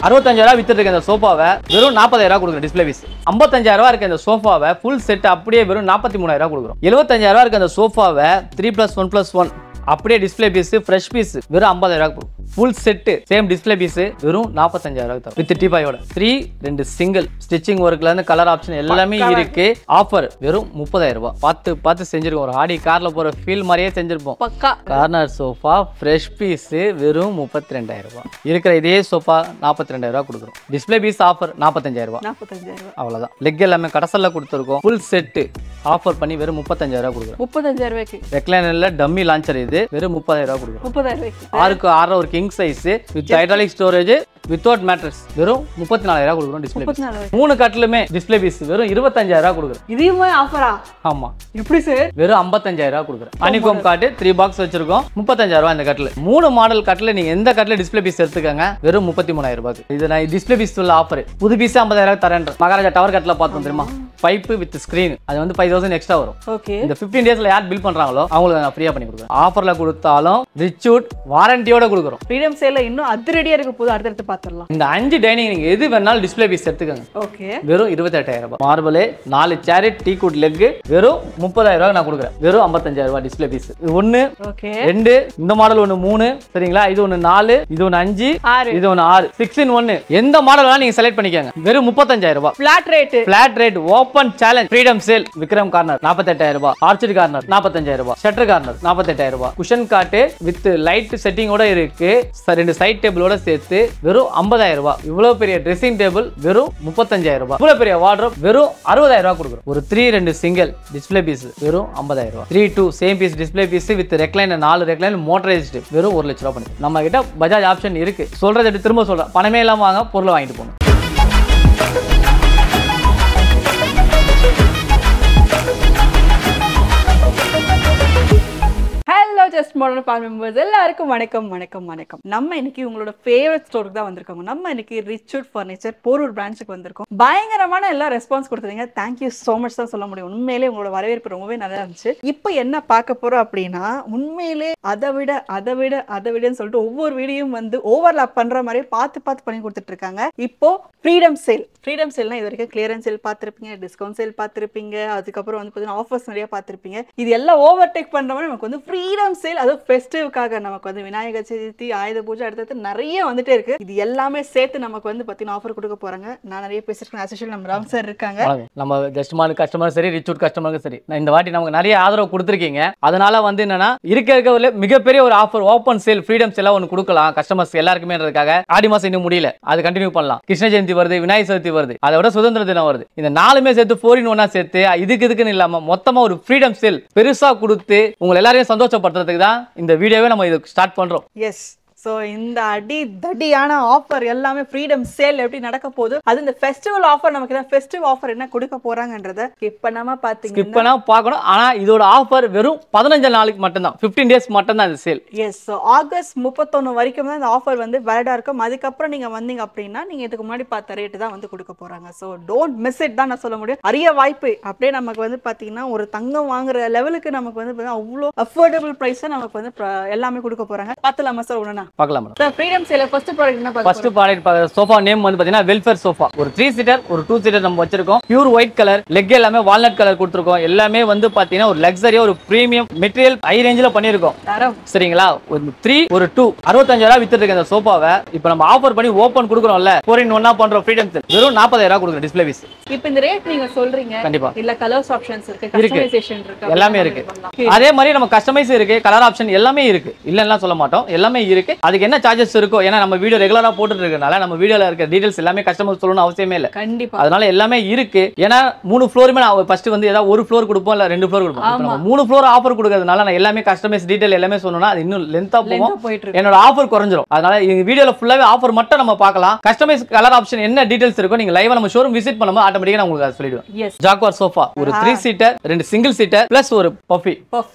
65,000 வித்துட்டு இருக்க இந்த சோஃபாவை வெறும் 40,000 கொடுக்குறோம் டிஸ்ப்ளே பீஸ். 55,000 இருக்க இந்த சோஃபாவை ஃபுல் செட் அப்படியே வெறும் 43,000 கொடுக்குறோம். 75,000 இருக்க இந்த சோஃபாவை 3+1+1 அப்படியே டிஸ்ப்ளே பீஸ் ஃப்ரெஷ் பீஸ் வெறும் 50,000 full set same display piece வெறும் 45,000 தரும் வித் டீபாயோட 2 சிங்கிள் ஸ்டிச்சிங் ஒர்க்ல இருந்து கலர் ஆப்ஷன் எல்லாமே இருக்கு. ஆஃபர் வெறும் 30,000 பார்த்து செஞ்சிருக்கோம். ஒரு ஆடி கார்ல போற ஃபீல் மாதிரியே செஞ்சிருப்போம். பக்கா கார்னர் சோஃபா ஃப்ரெஷ் பீஸ் வெறும் 32,000 இருக்கிற இதே சோஃபா 42,000 கொடுக்குறோம். டிஸ்ப்ளே பீஸ் ஆஃபர் 45,000 அவ்வளவுதான். லெக் எல்லாமே கடசல்ல கொடுத்துருக்கோம். ஃபுல் செட் ஆஃபர் பண்ணி வெறும் 35,000 கொடுக்குறோம். 35,000 ரெக்லைனர்ல டம்மி லான்ச்சர் இது வெறும் 30,000 கொடுக்குறோம். 30,000 6க்கு 6 ஒரு king size with hydraulic storage without mattress வெறும் 34,000 கொடுக்குறோம். டிஸ்ப்ளே 3 கட்டிலுமே டிஸ்ப்ளே பீஸ் வெறும் 25,000 கொடுக்குறோம். இதுவுமே ஆஃபரா? ஆமா. எப்படி சார்? வெறும் 55,000 கொடுக்குறோம். அனிகோம் காட்டு 3 பாக்ஸ் வச்சிருக்கோம். 35,000 இந்த கட்டில். 3 மாடல் கட்டில் நீங்க எந்த கட்டில் டிஸ்ப்ளே பீஸ் எடுத்துக்கங்க வெறும் 33,000. இது நான் டிஸ்ப்ளே பீஸ் உள்ள ஆஃபர். புது பீஸ் 50,000 தரேன். மகாராஜா டவர் கட்டில் பார்த்தோம் தெரியுமா? பைப் வித் ஸ்கிரீன் அது வந்து 5,000 எக்ஸ்ட்ரா வரும். ஓகே. இந்த 15 டேஸ்ல யார் பில் பண்றாங்களோ அவங்களுக்கு நான் ஃப்ரீயா பண்ணி கொடுக்குறேன். ஆஃபர்ல கொடுத்தாலும் ரிச்சூட் வாரண்டியோட கொடுக்குறோம். ஃப்ரீடம் சேல்ல இன்னும் அதிரடியா இருக்க போது அடுத்து பார்த்துடலாம். இந்த 5 டைனிங் நீங்க எது வேணாலும் டிஸ்ப்ளே பீஸ் எடுத்துக்கங்க. ஓகே. வெறும் 28,000. மார்பிள் 4 சேர் டீ குட் லெக் வெறும் 30,000 நான் கொடுக்குறேன். வெறும் 55,000 டிஸ்ப்ளே பீஸ். இது 1 ஓகே 2 இந்த மாடல் 1 3 சரிங்களா? இது 1 4 இது 1 5 இது 1 6 6 in 1 எந்த மாடல் வேணாலும் நீங்க செலக்ட் பண்ணிக்கங்க. வெறும் 35,000. Flat rate open challenge freedom sale. Vikram corner 48,000. Orchid corner 45,000. Shutter corner 48,000. Cushion காட்டு வித் லைட் செட்டிங்கோட இருக்கு. 2 சைட் டேபிளோட சேர்த்து வெறும் 50,000. இவ்வளவு பெரிய ட்ரெஸ்ஸிங் டேபிள் வெறும் 35,000. இவ்வளவு பெரிய வார்ட்ரோப் வெறும் 60,000 கொடுக்குறோம். ஒரு 2 சிங்கிள் டிஸ்ப்ளே பீஸ் வெறும் 50,000. 2 same piece display piece with recliner 4 recliner motorised வெறும் 1,00,000 பண்ணி. நம்ம கிட்ட பஜாஜ் ஆப்ஷன் இருக்கு. சொல்றதை திரும்ப சொல்றேன். பணமே இல்லாம வாங்க, பொருளை வாங்கிட்டு போங்க. ஜஸ்ட் மாடர்ன் ஃபார்ம் மெம்பர்ஸ் எல்லாருக்கும் வணக்கம் வணக்கம் வணக்கம். நம்ம இன்னைக்கு உங்களோட ஃபேவரட் ஸ்டோருக்கு தான் வந்திருக்கோம். நம்ம இன்னைக்கு ரிச்சூட் ஃபர்னிச்சர் போரூர் பிரான்ச்சுக்கு வந்திருக்கோம். பயங்கரமான எல்லாம் ரெஸ்பான்ஸ் கொடுத்துருங்க. தேங்க்யூ ஸோ மச் தான் சொல்ல முடியும். உண்மையிலே உங்களோட வரவேற்பு ரொம்பவே நல்லா இருந்துச்சு. இப்போ என்ன பார்க்க போறோம் அப்படின்னா, உண்மையிலே அதை விடன்னு சொல்லிட்டு ஒவ்வொரு வீடியோவும் வந்து ஓவர்லாப் பண்ற மாதிரி பார்த்து பண்ணி கொடுத்துட்டு இருக்காங்க. இப்போ ஃப்ரீடம் சேல்னா இது வரைக்கும் கிளியரன்ஸ் சேல் பார்த்துருப்பீங்க, டிஸ்கவுண்ட் சேல் பார்த்துருப்பீங்க, அதுக்கப்புறம் வந்து பார்த்தீங்கன்னா ஆஃபர்ஸ் நிறைய பார்த்துருப்பீங்க. இது எல்லாம் ஓவர்டேக் பண்ற மாதிரி நமக்கு வந்து ஃப்ரீடம் சேல், அது ஃபெஸ்டிவ்காக நமக்கு வந்து விநாயகர் சதுர்த்தி, ஆயுத பூஜை அடுத்தது நிறைய வந்துட்டே இருக்கு. இது எல்லாமே சேர்த்து நமக்கு வந்து பார்த்தீங்கன்னா ஆஃபர் கொடுக்க போறாங்க. நான் நிறைய பேசிருக்கேன். அசோசியேட் நம்ம ராம் சார் இருக்காங்க. நம்ம ஜஸ்ட் மார்ட் கஸ்டமர் சரி, ரிச்சூட் கஸ்டமருக்கு சரி, இந்த வாட்டி நமக்கு நிறைய ஆதரவு கொடுத்துருக்கீங்க. அதனால வந்து என்னன்னா இருக்கிற மிகப்பெரிய ஒரு ஆஃபர் ஓப்பன் சேல் ஃப்ரீடம் சேலா ஒன்று கொடுக்கலாம் கஸ்டமர்ஸ் எல்லாருக்குமேன்றதுக்காக. ஆடி மாசம் இன்னும் முடியல, அது கண்டினியூ பண்ணலாம். கிருஷ்ண ஜெயந்தி வருது, விநாயகர் சதுர்த்தி வருது, அதை விட சுதந்திர தினம் வருது. இந்த 4மே சேர்த்து 4 in 1 சேர்த்து இதுக்குன்னு இல்லாம மொத்தமா ஒரு ஃப்ரீடம் சேல் பெருசா கொடுத்து உங்களை எல்லாரையும் சந்தோஷப்படுத்துறதுக்கு தான் இந்த வீடியோவே நம்ம இது ஸ்டார்ட் பண்றோம். எஸ். ஸோ இந்த தடியான ஆஃபர் எல்லாமே ஃப்ரீடம் சேல் எப்படி நடக்க போகுது, அது இந்த ஃபெஸ்டிவல் ஆஃபர் நமக்கு தான் ஃபெஸ்டிவ் ஆஃபர் என்ன கொடுக்க போறாங்கன்றத ஸ்கிப் பண்ணாம பார்க்கணும். ஆனா இதோட ஆஃபர் வெறும் 15 நாளுக்கு மட்டும் தான், 15 டேஸ் மட்டும் தான் இந்த சேல். எஸ். ஸோ ஆகஸ்ட் 31 வரைக்கும் தான் இந்த ஆஃபர் வந்து வேலிடா இருக்கும். அதுக்கப்புறம் நீங்க வந்தீங்க அப்படின்னா நீங்க இதுக்கு முன்னாடி பார்த்த ரேட்டு தான் வந்து கொடுக்க போறாங்க. ஸோ டோன்ட் மிஸ் இட் தான் நான் சொல்ல முடியும். அரிய வாய்ப்பு. அப்படியே நமக்கு வந்து பாத்தீங்கன்னா ஒரு தங்கம் வாங்குற லெவலுக்கு நமக்கு வந்து அவ்வளோ அஃபோர்டபுள் பிரைஸ் நமக்கு வந்து எல்லாமே கொடுக்க போறாங்க. பார்த்துலாமா சார்? ஒண்ணுனா பார்க்கலாம். சார் ஃப்ரீடம் சேல்ல ஃபர்ஸ்ட் ப்ராடக்ட் என்ன பார்க்க ஃபர்ஸ்ட் ப்ராடக்ட் சோஃபா நேம் வந்து பாத்தீங்கன்னா வெல்ஃபேர் சோஃபா. ஒரு 3 சீட்டர் ஒரு 2 சீட்டர் நம்ம வச்சிருக்கோம். பியூர் ஒயிட் கலர், லெக் எல்லாமே வால்நட் கலர் கொடுத்திருக்கோம். எல்லாமே வந்து பாத்தீங்கன்னா ஒரு லக்ஸரியா ஒரு பிரீமியம் மெட்டீரியல் ஹை ரேஞ்சில பண்ணிருக்கோம். சரிங்களா? ஒரு 3 ஒரு 2 65,000 வித்துட்டு இருக்க இந்த சோஃபாவை இப்போ நம்ம ஆஃபர் பண்ணி ஓபன் கொடுக்குறோம்ல, 4 in 1 பண்றோம் ஃப்ரீடம் சேல். வெறும் 40,000 கொடுக்குறோம் டிஸ்ப்ளே பீஸ். இப்போ இந்த ரேட் நீங்க சொல்றீங்க. கண்டிப்பா இல்ல கலர்ஸ் ஆப்ஷன்ஸ் இருக்கு, கஸ்டமைசேஷன் இருக்கு, எல்லாமே இருக்கு. அதே மாதிரி நம்ம கஸ்டமைஸ் இருக்கு, கலர் ஆப்ஷன் எல்லாமே இருக்கு. இல்லன்னா சொல்ல மாட்டோம், எல்லாமே இருக்கு. அதுக்கு என்ன சார்ஜஸ் இருக்கோ, ஏன்னா நம்ம வீடியோ ரெகுலரா போட்டுட்டு இருக்கனால நம்ம வீடியோல இருக்க டீடைல்ஸ் எல்லாமே கஸ்டமர் சொல்லணும் அவசியமே இல்ல. கண்டிப்பா. அதனால எல்லாமே இருக்கு. ஏன்னா 3 ஃப்ளோருமே நான் ஃபர்ஸ்ட் வந்து ஏதாவது ஒரு ஃப்ளோர் கொடுப்போம், இல்ல 2 ஃப்ளோர் கொடுப்போம். நம்ம 3 ஃப்ளோர் ஆஃபர் கொடுக்கிறதுனால நான் எல்லாமே கஸ்டமைஸ் டீடைல் எல்லாமே சொன்னோம்னா அது இன்னும் லென்த்தா போகும், என்னோட ஆஃபர் குறைஞ்சிரும். அதனால இந்த வீடியோல ஃபுல்லாவே ஆஃபர் மட்டும் நம்ம பார்க்கலாம். கஸ்டமைஸ் கலர் ஆப்ஷன் என்ன டீடைல்ஸ் இருக்கோ நீங்க லைவா நம்ம ஷோரூம் விசிட் பண்ணும்போது ஆட்டோமேட்டிக்கா நான் உங்களுக்கு சொல்லிடுவேன். ஜாக்வார் சோஃபா ஒரு 3 சீட்டர் 2 சிங்கிள் சீட்டர் பிளஸ் ஒரு பஃபி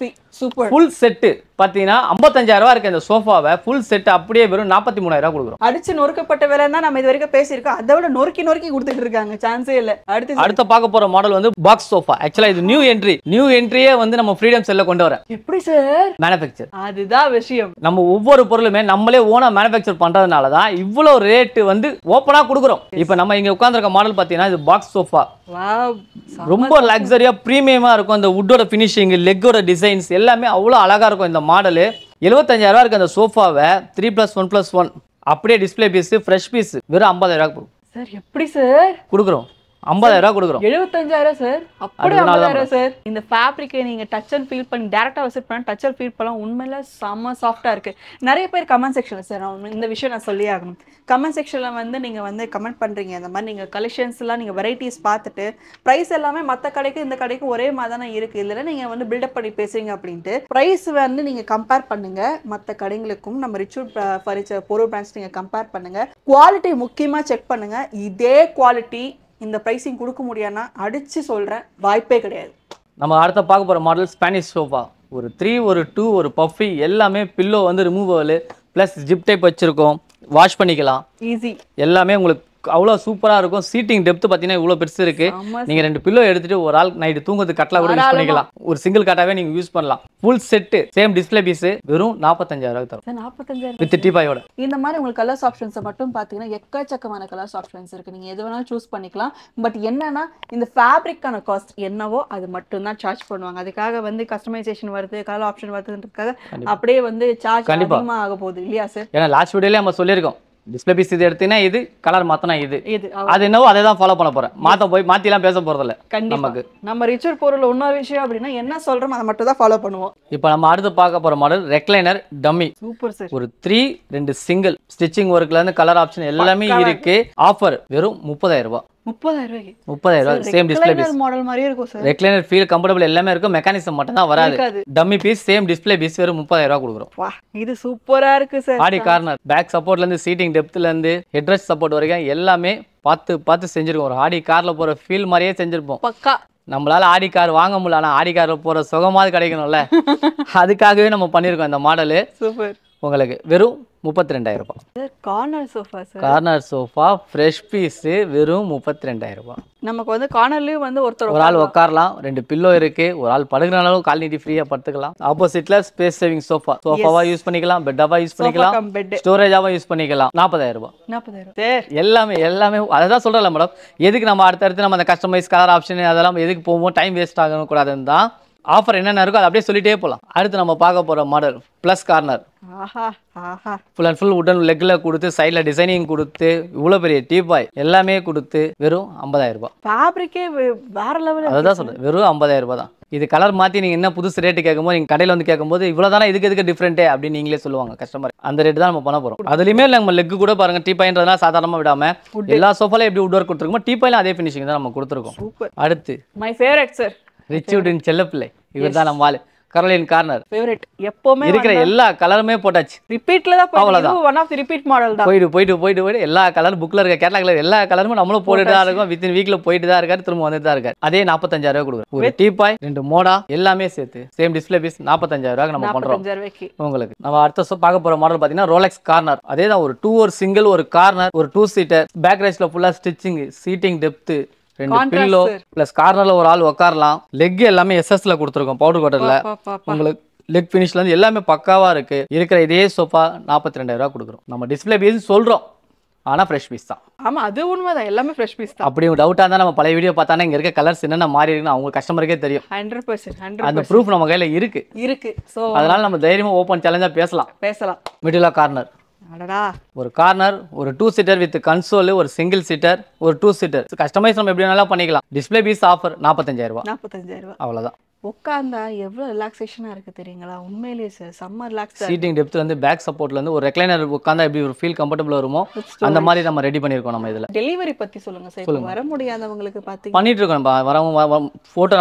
சூப்பர். ஃபுல் செட்டு பார்த்தீங்கன்னா 55,000 ரூபா இருக்கு இந்த சோஃபாவை ஃபுல் செட் அப்படியே வெறும் 43,000 ரூபா கொடுக்குறோம். அடிச்சு நொறுக்கப்பட்ட விலை தான் நம்ம இது வரைக்கும் பேசியிருக்கோம். அதை விட நொறுக்கி நொறுக்கி கொடுத்துட்டு இருக்காங்க, சான்ஸே இல்ல. அடுத்த பார்க்க போற மாடல் வந்து பாக்ஸ் சோஃபா. ஆக்சுவலா இது நியூ என்ட்ரியே வந்து நம்ம ஃப்ரீடம் செல்ல கொண்டு வர எப்படி சார் மேனுஃபேக்சர். அதுதான் விஷயம். நம்ம ஒவ்வொரு பொருளுமே நம்மளே ஓனா மேனுஃபேக்சர் பண்றதுனால தான் இவ்வளோ ரேட்டு வந்து ஓப்பனா கொடுக்குறோம். இப்போ நம்ம இங்க உட்கார்ந்திருக்க மாடல் பார்த்தீங்கன்னா இது பாக்ஸ் சோஃபா. வாவ், ரொம்ப லக்ஸரியா பிரீமியமா இருக்கும். இந்த வுட்டோட ஃபினிஷிங், லெக்கோட டிசைன்ஸ் எல்லாமே அவ்வளோ அழகா இருக்கும். இந்த மாடலு 75,000 ரூபா இருக்கு. அந்த சோஃபாவை 3+1+1 அப்படியே டிஸ்பிளே பீஸ், ஃப்ரெஷ் பீஸ் வெறும் 50,000 ரூபா சார். எப்படி சார் கொடுக்குறோம்? 50,000 ரூபா கொடுக்குறோம். 75,000 சார், அப்படியே 50,000 சார். இந்த ஃபேப்ரிக்கை நீங்க டச் அண்ட் ஃபீல் பண்ணி டேரக்டா விசிட் பண்ணி டச் அண்ட் ஃபீல் பண்ணலாம். உண்மையில செம்ம சாஃப்டா இருக்கு. நிறைய பேர் கமெண்ட் செக்ஷன்ல சார் இந்த விஷயம் நான் சொல்லி ஆகணும். கமெண்ட் செக்ஷன்ல வந்து நீங்க வந்து கமெண்ட் பண்றீங்க, இந்த மாதிரி நீங்க கலெக்ஷன்ஸ் எல்லாம் நீங்க வெரைட்டிஸ் பார்த்துட்டு பிரைஸ் எல்லாமே மற்ற கடைக்கு இந்த கடைக்கு ஒரே மாதிரி தானே இருக்கு, இல்லைன்னா நீங்க வந்து பில்டப் பண்ணி பேசுறீங்க அப்படின்ட்டு. பிரைஸ் வந்து நீங்க கம்பேர் பண்ணுங்க மற்ற கடைகளுக்கும். நம்ம ரிச்சுட் ஃபர்னிச்சர் பொருள் பிராண்ட்ஸ் நீங்க கம்பேர் பண்ணுங்க. குவாலிட்டி முக்கியமா செக் பண்ணுங்க. இதே குவாலிட்டி இந்த பிரைசிங் கொடுக்க முடியாதுன்னா அடிச்சு சொல்றேன், வாய்ப்பே கிடையாது. நம்ம அடுத்த பார்க்க போற மாடல் ஸ்பானிஷ் சோஃபா. ஒரு 3, ஒரு 2, ஒரு பஃபி எல்லாமே பில்லோ வந்து ரிமூவபிள் ப்ளஸ் ஜிப் டைப் வச்சிருக்கோம். வாஷ் பண்ணிக்கலாம் ஈஸி. எல்லாமே உங்களுக்கு அவ்வளோ சூப்பராக இருக்கும். சீட்டிங் டெப்த் பார்த்தீங்கன்னா இவ்வளோ பெருசு இருக்கு. நீங்கள் 2 பில்லோ எடுத்துட்டு ஒரு ஆள் நைட்டு தூங்குறது கட்டில் கூட யூஸ் பண்ணிக்கலாம். ஒரு சிங்கிள் கட்டாவே நீங்கள் யூஸ் பண்ணலாம். Full set same display piece வெறும் 45,000 தரும். 45,000 வித் டீபாயோட. இந்த மாதிரி உங்களுக்கு கலர்ஸ் ஆப்ஷன்ஸை மட்டும் பார்த்தீங்கன்னா எக்கச்சக்கமான கலர்ஸ் ஆப்ஷன்ஸ் இருக்கு. நீங்கள் எது வேணாலும் சூஸ் பண்ணிக்கலாம். பட் என்னன்னா இந்த ஃபேப்ரிக்கான காஸ்ட் என்னவோ அது மட்டும் தான் சார்ஜ் பண்ணுவாங்க. அதுக்காக வந்து கஸ்டமைசேஷன் வருது, கலர் ஆப்ஷன் வருதுன்றதுக்காக அப்படியே வந்து சார்ஜ் அதிகமாக ஆக போகுது இல்லையா சார்? ஏன்னா லாஸ்ட் வீடியோலேயே நம்ம சொல்லியிருக்கோம், டிஸ்பிளே பீஸ் இது எடுத்தீங்கன்னா இது, கலர் மாத்தினா இது. அது என்னவோ அதை தான் ஃபாலோ பண்ண போறேன். மாத்திலாம் பேச போறதில்ல. நமக்கு நம்ம ரிச்சர் பொருள் இன்னொரு விஷயம் அப்படின்னா என்ன சொல்றோம் அதை மட்டும் தான் ஃபாலோ பண்ணுவோம். இப்போ நம்ம அடுத்து பார்க்க போற model recliner dummy. Super sir. ஒரு 3, 2 சிங்கிள் ஸ்டிச்சிங் ஒர்க்ல இருந்து கலர் ஆப்ஷன் எல்லாமே இருக்கு. ஆஃபர் வெறும் 30,000 ரூபாய். 30,000 ரூபாய். Same display piece. மாடல் மாதிரியே இருக்கும் சார். ரெக்லைனர் ஃபீல் கம்ஃபர்டபிள் எல்லாமே இருக்கும். மெக்கானிசம் மட்டும் தான் வராது. Dummy piece same display piece வெறும் 30,000 ரூபாய் கொடுக்குறோம். வா, இது சூப்பரா இருக்கு சார். ஆடி கார்னர், பேக் சப்போர்ட்ல இருந்து சீட்டிங் டெப்த்ல இருந்து ஹெட்ரெஸ்ட் சப்போர்ட் வரைக்கும் எல்லாமே பார்த்து செஞ்சிருக்கோம். ஒரு ஆடி கார்ல போற ஃபீல் மாதிரியே செஞ்சிருப்போம். பக்கா. நம்மளால ஆடி கார் வாங்க முடியல, ஆனா ஆடி கார்ல போற சுகமாவது கிடைக்கணும்ல, அதுக்காகவே நம்ம பண்ணிருக்கோம் இந்த மாடலு. சூப்பர். உங்களுக்கு வெறும் 32,000 ரூபாய். Corner sofa sir. Corner sofa fresh piece வெறும் 32,000 ரூபாய். நமக்கு வந்து கார்னர்லயும் வந்து ஒரு ஆள் உட்காரலாம். 2 பில்லோ இருக்கு. ஒரு ஆள் படுக்கிற அளவு கால் நீட்டி ஃப்ரீயா படுத்துக்கலாம். ஆப்போசிட்ல ஸ்பேஸ் சேவிங் சோஃபாவா யூஸ் பண்ணிக்கலாம், பெட்டாவா யூஸ் பண்ணிக்கலாம், ஸ்டோரேஜாவா யூஸ் பண்ணிக்கலாம். 40,000 ரூபாய். 40,000 எல்லாமே அதான் சொல்றேன் மேடம். எதுக்கு நம்ம அடுத்தடுத்து நம்ம அந்த கஸ்டமைஸ் கலர் ஆப்ஷன் அதெல்லாம் எதுக்கு போவோம், டைம் வேஸ்ட் ஆகணும் கூடாதுன்னு தான். ஆஃபர் என்னென்ன இருக்கோ அதை அப்படியே சொல்லிட்டே போகலாம். அடுத்து நம்ம பார்க்க போற model plus corner. Full and full உடன் லெக்ல கொடுத்து சைடில் டிசைனிங் கொடுத்து இவ்வளோ பெரிய டீபாய் எல்லாமே கொடுத்து வெறும் 50,000 ரூபாய். ஃபேப்ரிக்கே வேற லெவல். அதான் சொல்றேன், வெறும் 50,000 ரூபாய் தான். இது கலர் மாற்றி நீங்கள் என்ன புதுசு ரேட்டு கேட்கும்போது நீங்கள் கடையில் வந்து கேட்கும்போது இவ்வளோ தானே, இதுக்கு எதுக்கு டிஃப்ரெண்ட்டே அப்படின்னு நீங்களே சொல்லுவாங்க கஸ்டமர். அந்த ரேட்டு தான் நம்ம பண்ண போகிறோம். அதுலேயுமே நம்ம லெக்கு கூட பாருங்க, டீபாயின்றதுனால சாதாரணமாக விடாமல் எல்லா சோஃபாலையும் எப்படி உட் ஒர்க் கொடுத்துருக்கோம், டீபாயிலும் அதே ஃபினிஷிங் தான் நம்ம கொடுத்துருக்கோம். அடுத்து மை ஃபேவரட் சார், ரிச்சுடின் செல்லப்பிள்ளை. இவர் தான் நம்ம ஆளு. Caroline corner favourite. எப்பவுமே இருக்கிற எல்லா கலருமே போட்டாச்சு. ரிப்பீட்ல தான் போகுது. One of the repeat model தான். போயிட்டு எல்லா கலர் புக்ல இருக்க கேட்டலாக்ல எல்லா கலருமே நம்மளும் போட்டுட்டு தான் இருக்கோம். வித்தின் வீக்ல போயிட்டு தான் இருக்காரு, திரும்ப வந்துட்டு தான் இருக்காரு. அதே 45,000 ரூபாய் கொடுக்குறோம். ஒரு டீபாய் 2 மோடா எல்லாமே சேர்த்து சேம் டிஸ்பிளே பீஸ் 45,000 ரூபாய்க்கு நம்ம பண்றோம் உங்களுக்கு. நம்ம அடுத்த பார்க்க போற மாடல் பாத்தீங்கன்னா ரோலெக்ஸ் கார்னர். அதே தான் ஒரு 2 ஒரு சிங்கிள் ஒரு கார்னர் ஒரு 2 சீட்டர். பேக் ரெஸ்ட்ல ஃபுல்லா stitching, seating depth, 2 pillow plus கார்னர்ல ஒரு ஆள் உட்காரலாம். லெக் எல்லாமே எஸ்எஸ்ல கொடுத்துருக்கோம், பவுடர் கோட்டர்ல. உங்களுக்கு லெக் ஃபினிஷ்ல இருந்து எல்லாமே பக்காவா இருக்கு. இருக்கிற இதே சோஃபா 42,000 ரூபாய் கொடுக்குறோம். நம்ம டிஸ்பிளே பீஸ் சொல்றோம், ஆனா ஃப்ரெஷ் பீஸ் தான். ஆமா, அது உண்மைதான். எல்லாமே ஃப்ரெஷ் பீஸ் தான். அப்படி டவுட்டா இருந்தா நம்ம பழைய வீடியோ பார்த்தானே இங்க இருக்க கலர்ஸ் என்னென்ன மாறி இருக்குன்னு அவங்க கஸ்டமருக்கே தெரியும். 100%. அந்த ப்ரூஃப் நம்ம கையில இருக்கு. சோ அதனால நம்ம தைரியமா ஓபன் சேலஞ்சா பேசலாம். Middle corner. ஒரு கார்னர், ஒரு 2 சீட்டர் வித் கன்சோல், ஒரு சிங்கிள் சீட்டர், ஒரு 2 சீட்டர். கஸ்டமைஸ் நம்ம எப்படி வேணாலும் பண்ணிக்கலாம். டிஸ்பிளே பீஸ் ஆஃபர் 45,000 ரூபாய். 45,000 ரூபாய். அவ்வளவுதான். உட்கார்ந்தா எவ்வளவு ரிலாக்ஸேஷனா இருக்கு தெரியுங்களா? உண்மையிலேயே சார் செம்ம ரிலாக்ஸா. சீட்டிங் டெப்த் வந்து பேக் சப்போர்ட்ல இருந்து ஒரு ரெக்லைனர் உட்கார்ந்தா எப்படி ஒரு ஃபீல் கம்ஃபர்ட்டபிளா வருமோ அந்த மாதிரி நம்ம ரெடி பண்ணிருக்கோம். நம்ம இதுல டெலிவரி பத்தி சொல்லுங்க சார். வர முடியாதவங்களுக்கு பாத்தீங்க பண்ணிட்டு இருக்கோம்.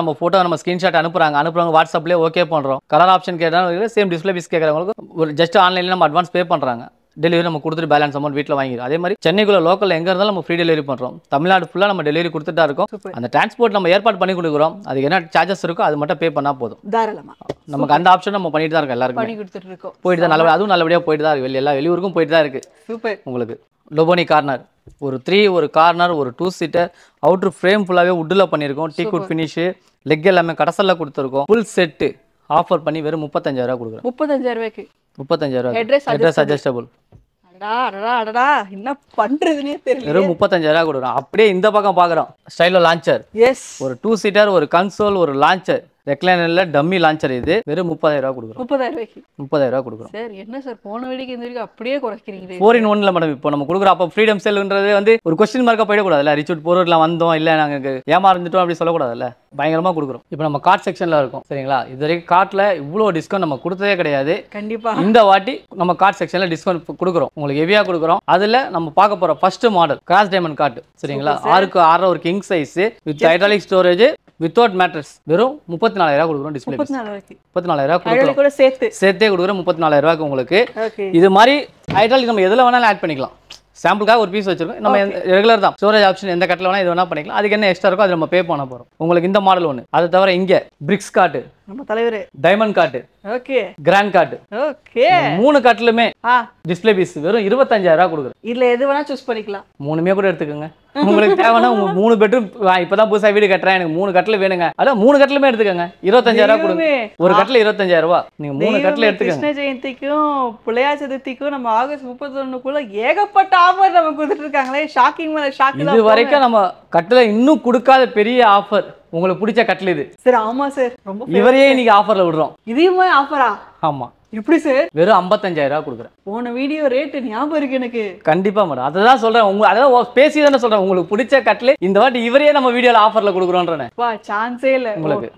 நம்ம போட்டோ நம்ம ஸ்கிரீன்ஷாட் அனுப்புறாங்க வாட்ஸ்அப்லயே ஓகே பண்றோம். கலர் ஆப்ஷன் கேட்டாலும் சேம் டிஸ்பிளே பீஸ் கேட்கறவங்களுக்கு ஒரு ஜஸ்ட் ஆன்லைன்ல நம்ம அட்வான்ஸ் பே பண்றாங்க. டெலிவரி நம்ம கொடுத்துட்டு பேலன்ஸ் அமௌண்ட் வீட்டில் வாங்கிடும். அதே மாதிரி சென்னைக்குள்ள லோக்கல் எங்கே இருந்தாலும் நம்ம ஃப்ரீ டெலிவரி பண்ணுறோம். தமிழ்நாடு ஃபுல்லாக நம்ம டெலிவரி கொடுத்துட்டு தான் இருக்கோம். அந்த டிரான்ஸ்போர்ட் நம்ம ஏற்பாடு பண்ணி கொடுக்குறோம். அதுக்கு என்ன சார்ஜஸ் இருக்கோ அது மட்டும் பே பண்ணால் போதும். தாராளமா நமக்கு அந்த ஆப்ஷன் நம்ம பண்ணிட்டு தான் இருக்கோம். எல்லாருக்கும் பண்ணி கொடுத்துட்டு இருக்கோம். போயிட்டு தான் நல்லபடியாக, அதுவும் நல்லபடியாக போயிட்டு தான் இருக்கு. எல்லா வெளியூருக்கும் போயிட்டு தான் இருக்கு. சூப்பர். உங்களுக்கு லோபோனி கார்னர் ஒரு 3 ஒரு கார்னர் ஒரு 2 சீட்டர் அவுட்ரு ஃப்ரேம் ஃபுல்லாகவே வுட்டில் பண்ணியிருக்கோம். டீ குட் ஃபினிஷு லெக் எல்லாமே கடசல்ல கொடுத்துருக்கோம். ஃபுல் செட்டு ஆஃபர் பண்ணி வெறும் 35,000 கொடுக்குறோம். 35,000 ரூபாய்க்கு 35,000 அட்ரஸ் அட்ஜஸ்டபிள். அடடா என்ன பண்றதுனே தெரியல. வெறும் 35,000 கொடுக்குறோம். அப்படியே இந்த பக்கம் பார்க்குறோம் ஸ்டைலோ லான்ச்சர். எஸ், ஒரு 2 சீட்டர் ஒரு கன்சோல் ஒரு லான்ச்சர் ரெக்லைனர்ல டம்மி லான்ச்சர். இது வெறும் 30,000 கொடுக்குறோம். 30,000 ரூபாய்க்கு 30,000 கொடுக்குறோம். சார் என்ன சார் போன வீடியோக்கு இந்த வீடியோக்கு அப்படியே குறைக்கிறீங்க. 4-in-1 madam. இப்போ நம்ம கொடுக்குற அப்போ ஃப்ரீடம் செல்ன்றது வந்து ஒரு கொஸ்டின் மார்க்காக போயிடக்கூடாதுல்ல. ரிச்சூட் பொருள்லாம் வந்தோம் இல்லை நாங்கள் ஏமாறந்துட்டோம் அப்படி சொல்லக்கூடாதுல்ல. பயங்கரமாக கொடுக்குறோம். இப்போ நம்ம கார்ட் செக்ஷனில் இருக்கோம் சரிங்களா. இது வரைக்கும் கார்ட்டில் இவ்வளோ டிஸ்கவுண்ட் நம்ம கொடுத்ததே கிடையாது. கண்டிப்பா இந்த வாட்டி நம்ம கார்ட் செக்ஷனில் டிஸ்கவுண்ட் கொடுக்குறோம். உங்களுக்கு ஹெவியாக கொடுக்குறோம். அதில் நம்ம பார்க்க போகிற first model cross diamond card சரிங்களா. 6க்கு 6 ஒரு king size with hydraulic storage without mattress வெறும் 34,000 கொடுக்குறோம். டிஸ்பிளே 34,000 கொடுக்குறோம். சேர்த்தே கொடுக்குறோம் 34,000 உங்களுக்கு. இது மாதிரி ஹைட்ராலிக் நம்ம எதில் வேணாலும் ஆட் பண்ணிக்கலாம். சாம்பிளுக்காக ஒரு பீஸ் வச்சிருக்கோம். நம்ம ரெகுலர் தான் ஸ்டோரேஜ் ஆப்ஷன் எந்த கட்டில் வேணா இது வேணா பண்ணிக்கலாம். அதுக்கு என்ன எக்ஸ்ட்ரா இருக்கோ அது நம்ம பே பண்ண போகிறோம். உங்களுக்கு இந்த மாடல் ஒன்று. அதை தவிர இங்கே பிரிக்ஸ் காட்டு நம்ம தலைவர் டைமண்ட் காட்டு ஓகே கிராண்ட் காட்டு ஓகே 3 காட்டுலுமே டிஸ்பிளே பீஸ் வெறும் 25,000 கொடுக்குறோம். இதுல எது வேணா சூஸ் பண்ணிக்கலாம். 3மே கூட எடுத்துக்கோங்க. உங்களுக்கு தேவைன்னா 3 பெட்ரூம் இப்பதான் புதுசா வீடு கட்டுறேன் எனக்கு 3 கட்டில் வேணுங்க. அதான் 3 கட்டிலுமே எடுத்துக்கோங்க. 25,000 கொடுங்க. ஒரு கட்டில் 25,000 நீங்க 3 கட்டில் எடுத்துக்கோங்க. கிருஷ்ண ஜெயந்திக்கும் புலையா சதுர்த்திக்கும் நம்ம ஆகஸ்ட் 31க்குள்ள ஏகப்பட்ட ஆஃபர் நம்ம கொடுத்துட்டு இருக்காங்களே. ஷாக்கிங் மேல ஷாக்கிங். இது வரைக்கும் நம்ம கட்டில இன்னும் கொடுக்காத பெரிய ஆஃபர். உங்களுக்கு பிடிச்ச கட்டில் இது சார். ஆமா சார் ரொம்ப இவரையே இன்னைக்கு ஆஃபர்ல விடுறோம். இதுவுமே ஆஃபரா? ஆமா. எப்படி சார்? வெறும் 55,000 கொடுக்குறேன். போன வீடியோ ரேட் ஞாபகம் இருக்கு எனக்கு. கண்டிப்பா மேடம். அதான் சொல்றேன். அதான் பேசி தானே சொல்றேன். உங்களுக்கு பிடிச்ச கட்டில் இந்த வாட்டி இவரையே நம்ம வீடியோல ஆஃபர்ல கொடுக்குறோன்றேன். வா சான்ஸே இல்ல உங்களுக்கு.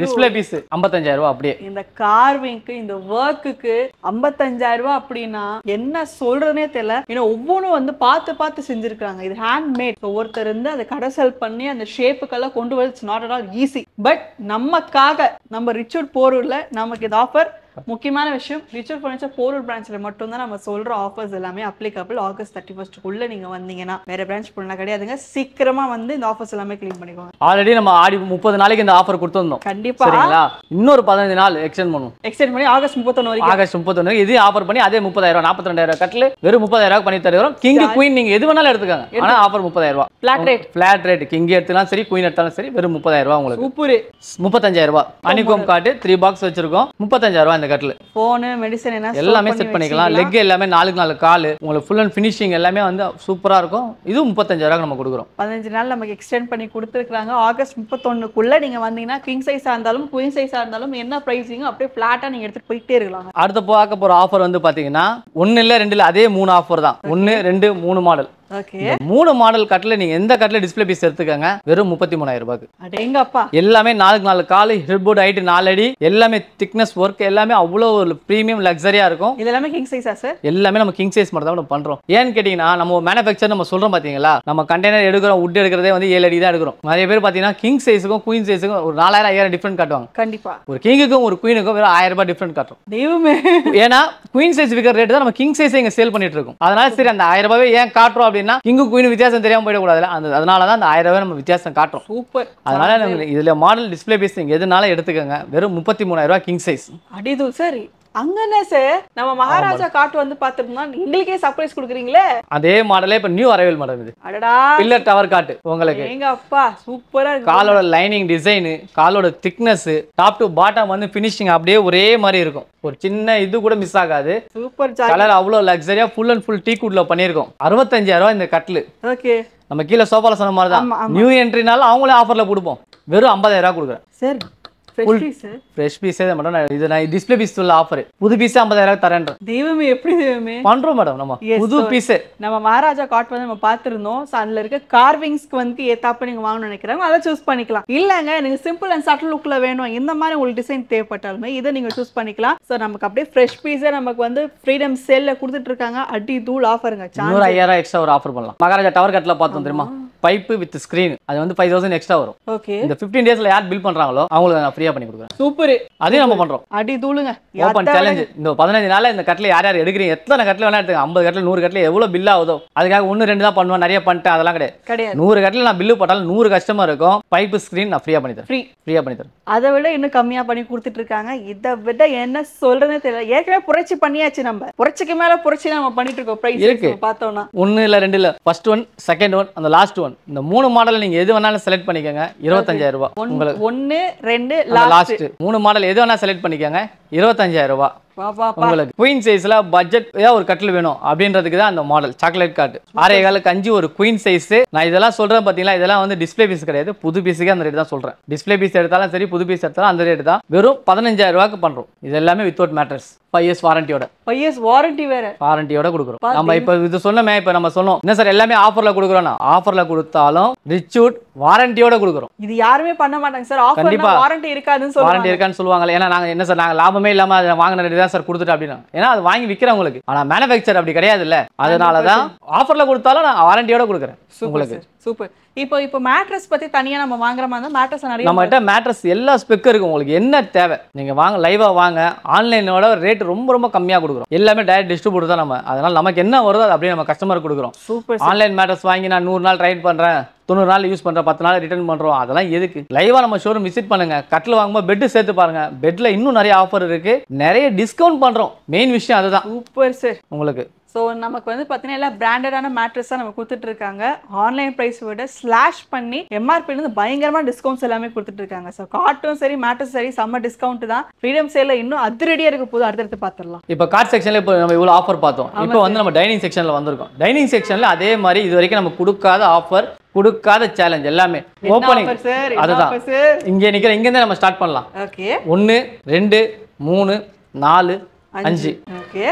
டிஸ்பிளே பீஸ் 55,000 அப்படியே. இந்த கார்விங்க்கு இந்த ஒர்க்குக்கு 55,000 அப்படின்னா என்ன சொல்றதுனே தெரியல. ஏன்னா ஒவ்வொன்றும் வந்து பார்த்து செஞ்சிருக்காங்க. இது ஹேண்ட் மேட். ஒருத்தர் இருந்து அதை கடசல் பண்ணி அந்த ஷேப்புக்கெல்லாம் கொண்டு வரது it's not at all easy. But நமக்காக நம்ம ரிச்சர்ட் போரூர்ல நமக்கு இந்த ஆஃபர் முக்கியமான விஷயம். ரிச்சர்ட் ஃபர்னிச்சர் போரூர் பிரான்ச்ல மட்டும் தான் நம்ம சொல்ற ஆஃபர்ஸ் எல்லாமே அப்ளிகபிள். ஆகஸ்ட் 31 நீங்க வந்தீங்கன்னா வேற பிரான்ச் போனா கிடையாதுங்க. சீக்கிரமா வந்து இந்த ஆஃபர்ஸ் எல்லாமே கிளைம் பண்ணிக்கோங்க. ஆல்ரெடி நம்ம 30 நாளைக்கு இந்த ஆஃபர் கொடுத்திருந்தோம். கண்டிப்பா சரிங்களா. இன்னொரு 15 நாள் எக்ஸ்டெண்ட் பண்ணுவோம். எக்ஸ்டெண்ட் பண்ணி ஆகஸ்ட் 31 வரைக்கும். ஆகஸ்ட் 31 இதே ஆஃபர் பண்ணி அதே 30,000 42,000 கட்டில் வெறும் 30,000 பண்ணி தருகிறோம். கிங் குயின் நீங்க எது வேணாலும் எடுத்துக்கோங்க. ஆனா ஆஃபர் 30,000 ஃபிளாட் ரேட். கிங் எடுத்தாலும் சரி குயின் எடுத்தாலும் சரி வெறும் 30,000 உங்களுக்கு. சூப்பர். 35,000 அனிகோம் காட்டு 3 பாக்ஸ் வச்சிருக்கோம். 35,000 இந்த கட்டில். போன் மெடிசன் என்ன எல்லாமே செட் பண்ணிக்கலாம். லெக் எல்லாமே 4 கால் உங்களுக்கு ஃபுல் அண்ட் ஃபினிஷிங் எல்லாமே வந்து சூப்பரா இருக்கும். இது 35,000 நம்ம கொடுக்குறோம். 15 நாள் நமக்கு எக்ஸ்டெண்ட் பண்ணி கொடுத்துருக்காங்க. ஆகஸ்ட் 31க்குள்ள நீங்க வந்தீங்கன்னா கிங் சைஸா இருந்தாலும் குயின் சைஸா இருந்தாலும் என்ன பிரைசிங் அப்படியே ஃபிளாட்டா நீங்க எடுத்துட்டு போயிட்டே இருக்கலாம். அடுத்து பார்க்க போற ஆஃபர் வந்து பாத்தீங்கன்னா 1 இல்ல 2 இல்ல அதே 3 ஆஃபர் தான். 1 2 3 மாடல். ஓகே 3 மாடல் கட்டில் நீங்க எந்த கட்டில் டிஸ்பிளே பீஸ் எடுத்துக்கங்க வெறும் 33,000 ரூபாய்க்கு. அடேங்கப்பா. எல்லாமே 4 கால் ஹெட்போர்ட் ஹைட் 4 அடி எல்லாமே திக்னஸ் ஒர்க் எல்லாமே அவ்வளவு ஒரு பிரீமியம் லக்ஸரியா இருக்கும். இது எல்லாமே கிங் சைஸா சார்? எல்லாமே நம்ம கிங் சைஸ் மட்டும் தான் நம்ம பண்றோம். ஏன்னு கேட்டீங்கன்னா நம்ம மேனுஃபேக்சர் நம்ம சொல்றோம் பாத்தீங்களா. நம்ம கண்டெய்னர் எடுக்கிறோம் வுட் எடுக்கிறதே வந்து 7 அடி தான் எடுக்கிறோம். நிறைய பேர் பாத்தீங்கன்னா கிங் சைஸுக்கும் குயின் சைஸுக்கும் ஒரு 4,000 5,000 டிஃபரண்ட் காட்டுவாங்க. கண்டிப்பா. ஒரு கிங்குக்கும் ஒரு குயினுக்கும் வெறும் 1000 ரூபாய் டிஃபரண்ட் காட்டும். தெய்வமே. ஏன்னா குயின் சைஸ் விக்கிற ரேட் தான் நம்ம கிங் சைஸ் இங்க சேல் பண்ணிட்டு இருக்கோம். அதனால சரி அந்த 1000 ரூபாய் ஏன் காட்டுறோம் அப்படின்னா கிங்கு குயின் வித்தியாசம் தெரியாம போயிடக்கூடாதுல. அதனால தான் அந்த 1000 ரூபாய் நம்ம வித்தியாசம் காட்டுறோம். சூப்பர். அதனால நம்ம இதுல மாடல் டிஸ்பிளே பீஸ் நீங்க எதுனால எடுத்துக்கோங்க வெறும் 33,000 ரூபாய் கிங் சைஸ். அடிது சரி. அங்கனே சார் நம்ம மகாராஜா காட்டு வந்து பாத்துட்டோம்னா எங்களுக்கே சர்ப்ரைஸ் கொடுக்குறீங்களே. அதே மாடலே இப்ப நியூ அரைவல் மாடல் இது. அடடா பில்லர் டவர் காட்டு உங்களுக்கு. எங்க அப்பா சூப்பரா இருக்கு. காலோட லைனிங் டிசைன் காலோட திக்னஸ் டாப் டு பாட்டம் வந்து ஃபினிஷிங் அப்படியே ஒரே மாதிரி இருக்கும். ஒரு சின்ன இது கூட மிஸ் ஆகாது. சூப்பர். கலர் அவ்வளவு லக்ஸரியா ஃபுல் அண்ட் ஃபுல் டீ குட்ல பண்ணிருக்கோம். 65,000 ரூபாய் இந்த கட்டில். ஓகே நம்ம கீழே சோஃபால சொன்ன மாதிரி தான் நியூ என்ட்ரினால அவங்களே ஆஃபர்ல கொடுப்போம். வெறும் 50,000 ரூபாய் கொடுக்குறேன் சார். Fresh பீஸே madam. இது நான் டிஸ்பிளே பீஸ் உள்ள ஆஃபர். புது பீஸ் 50,000 தரேன். தெய்வமே எப்படி தெய்வமே பண்றோம் மேடம். நம்ம புது பீஸ் நம்ம மகாராஜா காட் வந்து நம்ம பார்த்திருந்தோம். அதுல இருக்க கார்விங்ஸ்க்கு வந்து ஏத்தாப்ப நீங்க வாங்கணும்னு நினைக்கிறாங்க அதை சூஸ் பண்ணிக்கலாம். இல்லங்க எனக்கு சிம்பிள் அண்ட் சட்டில் லுக்ல வேணும் இந்த மாதிரி உங்களுக்கு டிசைன் தேவைப்பட்டாலுமே இதை நீங்க சூஸ் பண்ணிக்கலாம். ஸோ நமக்கு அப்படியே ஃப்ரெஷ் பீஸே நமக்கு வந்து ஃப்ரீடம் சேல்ல கொடுத்துட்டு இருக்காங்க. அடி தூள் ஆஃபருங்க. 5,000 எக்ஸ்ட்ரா ஒரு ஆஃபர் பண்ணலாம். மகாராஜா டவர் கட்டில் பார்த்தோம் தெரியுமா. பைப்பு வித் ஸ்கிரீன் அது வந்து 5000 எக்ஸ்ட்ரா வரும். ஓகே. இந்த 15 டேஸ்ல யார் பில் பண்றாங்களோ அவங்களுக்கு நான் ஃப்ரீயா பண்ணி கொடுக்குறேன். சூப்பர். அதையும் நம்ம பண்றோம். அடி தூளுங்க. Open challenge. இந்த 15 நாள்ல இந்த கட்டில யார் யார் எடுக்கிறீங்க, எத்தனை கட்டில வேணா எடுத்துங்க, 50 கட்டில 100 கட்டில எவ்வளவு பில் ஆகுதோ அதுக்காக 1 2 தான் பண்ணுவேன், நிறைய பண்ணிட்டேன் அதெல்லாம் கிடையாது. 100 கட்டில நான் பில்லு போட்டாலும் 100 கஸ்டமர் இருக்கும், பைப்பு ஸ்கிரீன் நான் ஃப்ரீயா பண்ணி தரேன். ஃப்ரீயா பண்ணி தரேன். அதை விட இன்னும் கம்மியா பண்ணி கொடுத்துட்டு இருக்காங்க. இதை விட என்ன சொல்றதே தெரியல. ஏற்கனவே புரட்சி பண்ணியாச்சு, நம்ம புரட்சிக்கு மேல புரட்சி நம்ம பண்ணிட்டு இருக்கோம். பிரைஸ் பார்த்தோம்னா 1 இல்ல 2 இல்ல, ஃபர்ஸ்ட் ஒன், செகண்ட் ஒன், அந்த லாஸ்ட் ஒன், இந்த 3 மாடல் நீங்க எது வேணாலும் செலக்ட் பண்ணிக்கோங்க. 25000 ரூபாய். உங்களுக்கு 1 2 லாஸ்ட் 3 மாடல் எது வேணா செலக்ட் பண்ணிக்கோங்க. 25000 ரூபாய். உங்களுக்கு குயின் சைஸ்ல பட்ஜெட் ஏதாவது ஒரு கட்டில் வேணும் அப்படின்றதுக்கு தான் அந்த மாடல் சாக்லேட் கார்டு. 6.5 ஒரு குயின் சைஸ். நான் இதெல்லாம் சொல்றேன் பாத்தீங்களா, இதெல்லாம் வந்து டிஸ்பிளே பீஸ் கிடையாது, புது பீஸுக்கு அந்த ரேட் தான் சொல்றேன். டிஸ்பிளே பீஸ் எடுத்தாலும் சரி, புது பீஸ் எடுத்தாலும் அந்த ரேட் தான். வெறும் 15000 ரூபாய்க்கு பண்றோம். இது எல்லாமே வித்தவுட் மேட்ரஸ், 5 இயர்ஸ் வாரண்டியோட. 5 இயர்ஸ் வாரண்டி வேற, வாரண்டியோட கொடுக்குறோம். நம்ம இப்ப இது சொன்னமே, இப்ப நம்ம சொன்னோம் என்ன சார் எல்லாமே ஆஃபர்ல கொடுக்குறோம். ஆஃபர்ல கொடுத்தாலும் ரிச்சூட் வாரண்டியோட கொடுக்குறோம். இது யாருமே பண்ண மாட்டாங்க சார். ஆஃபர்ல வாரண்டி இருக்காதுன்னு சொல்லுவாங்க. வாரண்டி இருக்கான்னு சொல்லுவாங்க. ஏன்னா நாங்க என்ன சார், நாங்க லாபமே இல்லாம அதை வாங்கின ரேட் தான் சார் கொடுத்துட்டு அப்படின்னா, ஏன்னா அது வாங்கி விற்கிறவங்களுக்கு. ஆனா மேனுஃபேக்சர் அப்படி கிடையாது இல்ல, அதனாலதான் ஆஃபர்ல கொடுத்தாலும் நான் வாரண்டியோட கொடுக்குறேன் உங்களுக்கு. சூப்பர். இப்போ மேட்ரஸ் பத்தி தனியா நம்ம வாங்குற மாதிரி தான் மேட்ரஸ் நிறைய நம்ம கிட்ட மேட்ரஸ் எல்லா ஸ்பெக் இருக்கு. உங்களுக்கு என்ன தேவை நீங்க வாங்க, லைவா வாங்க. ஆன்லைனோட ரேட் ரொம்ப ரொம்ப கம்மியா கொடுக்குறோம். எல்லாமே டைரக்ட் டிஸ்ட்ரிபியூட்டர் தான் நம்ம. அதனால நமக்கு என்ன வருதோ அது அப்படியே நம்ம கஸ்டமருக்கு கொடுக்குறோம். சூப்பர். ஆன்லைன் மேட்ரஸ் வாங்கி நான் 100 நாள் ட்ரைன் பண்றேன், 90 நாள் யூஸ் பண்றேன், 10 நாள் ரிட்டர்ன் பண்றோம், அதெல்லாம் எதுக்கு? லைவா நம்ம ஷோரூம் விசிட் பண்ணுங்க. கட்டில் வாங்கும்போது பெட் சேர்த்து பாருங்க. பெட்ல இன்னும் நிறைய ஆஃபர் இருக்கு, நிறைய டிஸ்கவுண்ட் பண்றோம். மெயின் விஷயம் அதுதான். Super sir. உங்களுக்கு ஸோ நமக்கு வந்து பார்த்தீங்கன்னா எல்லாம் பிராண்டடான மேட்ரஸாக நம்ம கொடுத்துட்டு இருக்காங்க. ஆன்லைன் ப்ரைஸ் விட ஸ்லாஷ் பண்ணி எம்ஆர்பிலேருந்து பயங்கரமாக டிஸ்கவுண்ட்ஸ் எல்லாமே கொடுத்துட்டு இருக்காங்க. ஸோ காட்டும் சரி மேட்ரஸ் சரி செம்ம டிஸ்கவுண்ட் தான். ஃப்ரீடம் சேலில் இன்னும் அதிரடியாக இருக்க போது. அடுத்தடுத்து பார்த்துடலாம். இப்போ கார்ட் செக்ஷனில் இப்போ நம்ம இவ்வளோ ஆஃபர் பார்த்தோம். இப்போ வந்து நம்ம டைனிங் செக்ஷனில் வந்திருக்கோம். டைனிங் செக்ஷனில் அதே மாதிரி இது வரைக்கும் நம்ம கொடுக்காத ஆஃபர், கொடுக்காத சேலஞ்ச் எல்லாமே ஓப்பனிங். அதுதான் இங்கே நிற்கிற, இங்கேருந்து நம்ம ஸ்டார்ட் பண்ணலாம். ஓகே. 1 2 3 4 5.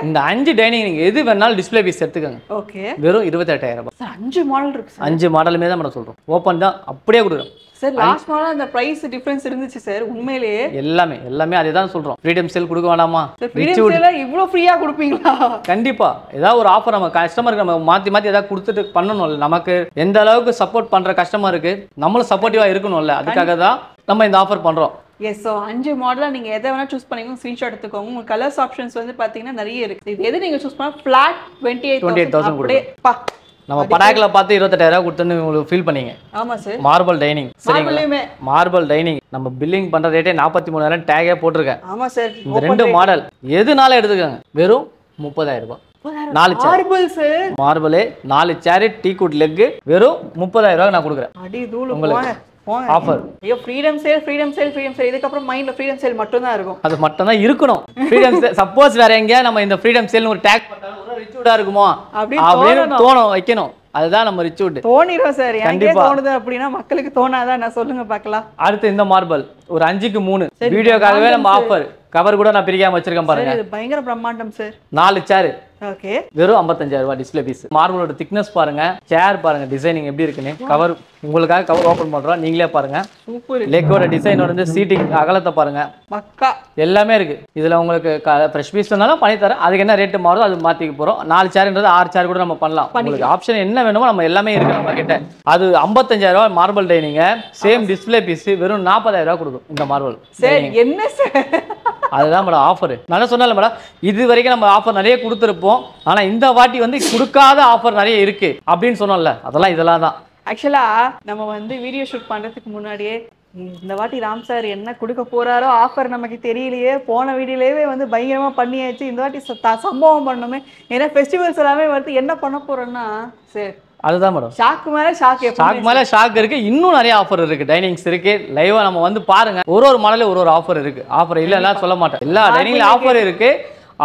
இந்த 5 டைனிங் நீங்க எது வேணாலும் டிஸ்ப்ளே பீஸ் எடுத்துக்கங்க. ஓகே. வெறும் 28000 ரூபாய். 5 மாடல் இருக்கு சார். 5 மாடலுமே தான் நம்ம சொல்றோம். ஓபன் தான், அப்படியே கொடுக்குறோம் சார். லாஸ்ட் மாடல் அந்த பிரைஸ் டிஃபரன்ஸ் இருந்துச்சு சார். உண்மையிலேயே எல்லாமே அதே தான் சொல்றோம். ஃப்ரீடம் சேல் கொடுக்க வேண்டாமா? ஃப்ரீடம் சேல இவ்ளோ ஃப்ரீயா கொடுப்பீங்களா? கண்டிப்பா. ஏதாவது ஒரு ஆஃபர் நம்ம கஸ்டமருக்கு நம்ம மாத்தி ஏதாவது கொடுத்துட்டு பண்ணணும்ல. நமக்கு எந்த அளவுக்கு சப்போர்ட் பண்ற கஸ்டமருக்கு நம்மளும் சப்போர்ட்டிவா இருக்கணும்ல. அதுக்காக தான் நம்ம இந்த ஆஃபர் பண்றோம். எஸ். ஸோ 5 மாடலில் நீங்கள் எதை வேணால் சூஸ் பண்ணிக்கோங்க. ஸ்க்ரீன்ஷாட் எடுத்துக்கோங்க. உங்களுக்கு கலர்ஸ் ஆப்ஷன்ஸ் வந்து பார்த்தீங்கன்னா நிறைய இருக்குது. இது எது நீங்கள் சூஸ் பண்ணால் ஃப்ளாட் 28000 அப்படியே நம்ம படாக்கில் பார்த்து 28000 கொடுத்துன்னு உங்களுக்கு ஃபீல் பண்ணீங்க. ஆமாம் சார். Marble dining. சரிங்களா? மார்பிள் டைனிங் நம்ம பில்லிங் பண்ணுற ரேட்டே 43000 டேகே போட்டிருக்கேன். ஆமாம் சார். இந்த 2 மாடல் எதுனால எடுத்துக்கோங்க. வெறும் 30000 ரூபாய். 4 மார்பிள் சார். மார்பிளே 4 சேர் டீ குட் லெக் வெறும் 30000 ரூபாய் நான் கொடுக்குறேன். அடி தூளு உங்களுக்கு ஆஃபர். ஐயோ ஃப்ரீடம் சேல். இதுக்கு அப்புறம் மைண்ட்ல ஃப்ரீடம் சேல் மட்டும் தான் இருக்கும். அது மட்டும் தான் இருக்கணும். ஃப்ரீடம் சேல் சப்போஸ் வேற எங்கயா நம்ம இந்த ஃப்ரீடம் சேல்னு ஒரு டேக் போட்டாலும் ஒரு ரிச்சூடா இருக்குமோ அப்படின்னு தோணும் வைக்கணும். அதுதான் நம்ம ரிச்சூட் தோணிரும் சார். எனக்கு தோணுது அப்படினா மக்களுக்கு தோணாதா? நான் சொல்லுங்க பார்க்கலாம். அடுத்து இந்த மார்பிள் ஒரு 5க்கு 3 வீடியோக்காகவே நம்ம ஆஃபர். கவர் கூட நான் பிரிக்காம வச்சிருக்கேன் பாருங்க. இது பயங்கர பிரம்மாண்டம் சார். 4 சேர். ஓகே. வெறும் 55000 ரூபாய் டிஸ்ப்ளே பீஸ். மார்பிளோட திக்னஸ் பாருங்க, சேர் பாருங்க, டிசைனிங் எப்படி இருக்குன்னு. கவர் உங்களுக்காக கவர் ஓபன் பண்றோம், நீங்களே பாருங்க. சூப்பர். லெக்கோட டிசைன் வந்து சீட்டிங் அகலத்தை பாருங்க, மக்கா எல்லாமே இருக்கு. இதுல உங்களுக்கு ஃப்ரெஷ் பீஸ் வேணாலும் பண்ணி தரேன். அதுக்கு என்ன ரேட் மாறுதோ அது மாத்திக்க போறோம். 4 சேர்ன்றது 6 சேர் கூட நம்ம பண்ணலாம். உங்களுக்கு ஆப்ஷன் என்ன வேணுமோ நம்ம எல்லாமே இருக்கு நம்ம கிட்ட. அது 55000 ரூபாய் marble dining. Same display piece வெறும் 40000 ரூபாய் கொடுக்கும் இந்த மார்பிள். சார் என்ன சார்? அதுதான் மேடம் ஆஃபர். நான் சொன்னேன்ல மேடம், இது வரைக்கும் நம்ம ஆஃபர் நிறைய கொடுத்துருப்போம். ஆனா இந்த வாட்டி வந்து கொடுக்காத ஆஃபர் நிறைய இருக்கு அப்படின்னு சொன்னோம்ல, இதெல்லாம் தான். ஆக்சுவலா நம்ம வந்து வீடியோ ஷூட் பண்றதுக்கு முன்னாடியே இந்த வாட்டி ராம் சார் என்ன கொடுக்க போறாரோ ஆஃபர் நமக்கு தெரியலையே. போன வீடியோலயே வந்து பயங்கரமா பண்ணியாச்சு. இந்த வாட்டி சம்பவம் பண்ணணுமே. ஏன்னா ஃபெஸ்டிவல்ஸ் எல்லாமே வந்து என்ன பண்ண போறோம்னா சார் அதுதான் மேடம். ஷாக் மேல ஷாக் இருக்கு. இன்னும் நிறைய ஆஃபர் இருக்கு, டைனிங்ஸ் இருக்கு. லைவா நம்ம வந்து பாருங்க. ஒரு மாடல ஒரு ஆஃபர் இருக்கு. ஆஃபர் இல்லைன்னா சொல்ல மாட்டேன். எல்லா டைனிங்ல ஆஃபர் இருக்கு.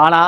ஆனா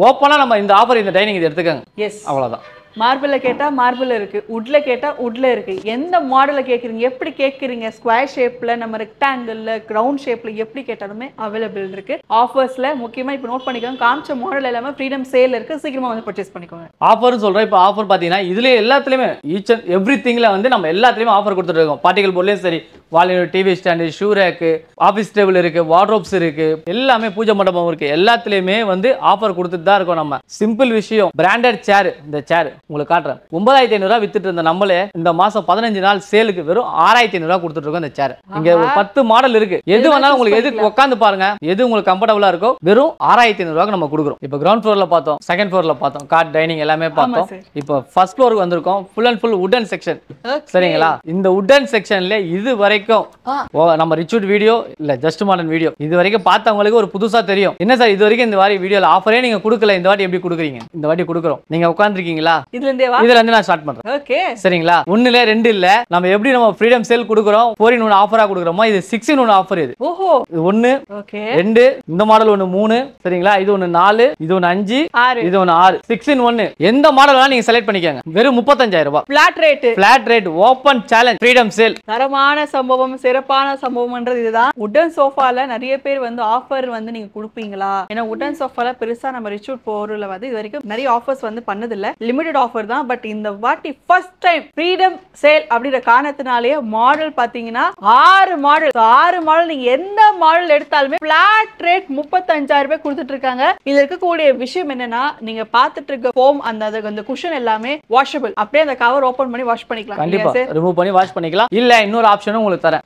ஓப்பனா நம்ம இந்த ஆஃபர் இந்த டைனிங் இது எடுத்துக்கங்க. எஸ் அவ்வளவுதான். மார்பிள்ல கேட்டா மார்பிள் இருக்கு, உட்ல கேட்டா உட்ல இருக்கு. எந்த மாடல கேக்குறீங்க, எப்படி கேக்குறீங்க, ஸ்கொயர் ஷேப்ல, நம்ம ரெக்டாங்கிள்ல, ரவுண்ட் ஷேப்ல எப்படி கேட்டாலுமே அவைலபிள் இருக்கு. ஆஃபர்ஸ்ல முக்கியமா இப்போ நோட் பண்ணிக்கோங்க. காமிச்ச மாடல் எல்லாமே ஃப்ரீடம் சேல் இருக்கு. சீக்கிரமா வந்து பர்ச்சேஸ் பண்ணிக்கோங்க. ஆஃபர்னு சொல்றேன். இப்போ ஆஃபர் பாத்தீங்கன்னா இதுல எல்லாத்துலயுமே ஈச் அண்ட் எவ்ரிதிங்ல வந்து நம்ம எல்லாத்துலயுமே ஆஃபர் கொடுத்துட்டு இருக்கோம். பார்ட்டிகல் போர்ட்லயும் சரி, வாலினோட TV stand, shoe rack, office table இருக்கு, வார்ட்ரோப்ஸ் இருக்கு, எல்லாமே பூஜை மண்டபம் இருக்கு. எல்லாத்துலயுமே வந்து ஆஃபர் கொடுத்துட்டு தான் இருக்கோம். நம்ம சிம்பிள் விஷயம், பிராண்டட் சேர். இந்த சேர் உங்களுக்கு காட்டுறேன். 9500 ரூபாய் வித்துட்டு இருந்த நம்மளே இந்த மாசம் 15 நாள் சேலுக்கு வெறும் 6500 ரூபாய் கொடுத்துட்டு இருக்கோம். இந்த சேர் இங்க ஒரு 10 மாடல் இருக்கு. எது வேணாலும் உங்களுக்கு எது உட்காந்து பாருங்க, எது உங்களுக்கு கம்ஃபர்டபுளா இருக்கோ வெறும் 6500 ரூபாய்க்கு நம்ம கொடுக்குறோம். இப்போ கிரவுண்ட் ஃப்ளோர்ல பார்த்தோம், செகண்ட் ஃப்ளோர்ல பார்த்தோம், கார்ட் டைனிங் எல்லாமே பார்த்தோம். இப்போ ஃபர்ஸ்ட் ஃப்ளோருக்கு வந்திருக்கோம். ஃபுல் அண்ட் ஃபுல் வுடன் செக்ஷன். சரிங்களா? இந்த வுடன் செக்ஷன்ல இது வரைக்கும் நம்ம ரிச்சூட் வீடியோ இல்ல ஜஸ்ட் மாடர்ன் வீடியோ இது வரைக்கும் பார்த்தவங்களுக்கு ஒரு புதுசா தெரியும். என்ன சார் இது வரைக்கும் இந்த வாரி வீடியோல ஆஃபரே நீங்க கொடுக்கல, இந்த வாட்டி எப்படி கொடுக்குறீங்க? இந்த வாட்டி கொடுக்குறோம். நீங்க உட்கார்ந்திருக்கீங்களா? இதுல இருந்து நான் ஸ்டார்ட் பண்றேன். ஓகே சரிங்களா? 1 இல்ல 2 இல்ல, நம்ம எப்படி நம்ம ஃப்ரீடம் சேல் கொடுக்குறோம், 4-in-1 ஆஃபரா கொடுக்குறோமோ, இது 6-in-1 ஆஃபர். இது ஓஹோ, இது 1 2 இந்த மாடல் 1 3 சரிங்களா? இது 1 4 இது 1 5 இது 1 6 6-in-1. எந்த மாடல் வேணா நீங்க செலக்ட் பண்ணிக்கங்க. வெறும் 35000 ரூபாய் flat rate open challenge freedom sale. தரமான சம்பவம், சிறப்பான சம்பவம்ன்றது இதுதான். வுடன் சோஃபால நிறைய பேர் வந்து ஆஃபர் வந்து நீங்க கொடுப்பீங்களா? ஏன்னா வுடன் சோஃபால பெருசா நம்ம ரிச்சூட் போர்ல வந்து இது வரைக்கும் நிறைய ஆஃபர்ஸ் வந்து பண்ணது இல்ல, லிமிடெட் ஆஃபர் தான். பட் இந்த வாட்டி ஃபர்ஸ்ட் டைம் ஃப்ரீடம் சேல் அப்படிங்கிற காரணத்தினாலேயே மாடல் பாத்தீங்கன்னா 6 மாடல் நீங்க எந்த மாடல் எடுத்தாலுமே ஃபிளாட் ரேட் 35000 ரூபாய் கொடுத்துட்டு இருக்காங்க. இதுல இருக்கக்கூடிய விஷயம் என்னன்னா, நீங்க பாத்துட்டு இருக்க ஃபோம் அந்த குஷன் எல்லாமே வாஷபிள். அப்படியே அந்த கவர் ஓபன் பண்ணி வாஷ் பண்ணிக்கலாம். கண்டிப்பா ரிமூவ் பண்ணி வாஷ் பண்ணிக்கலாம். இல்ல இன்னொரு ஆப்ஷனும் உங்களுக்கு தரேன்.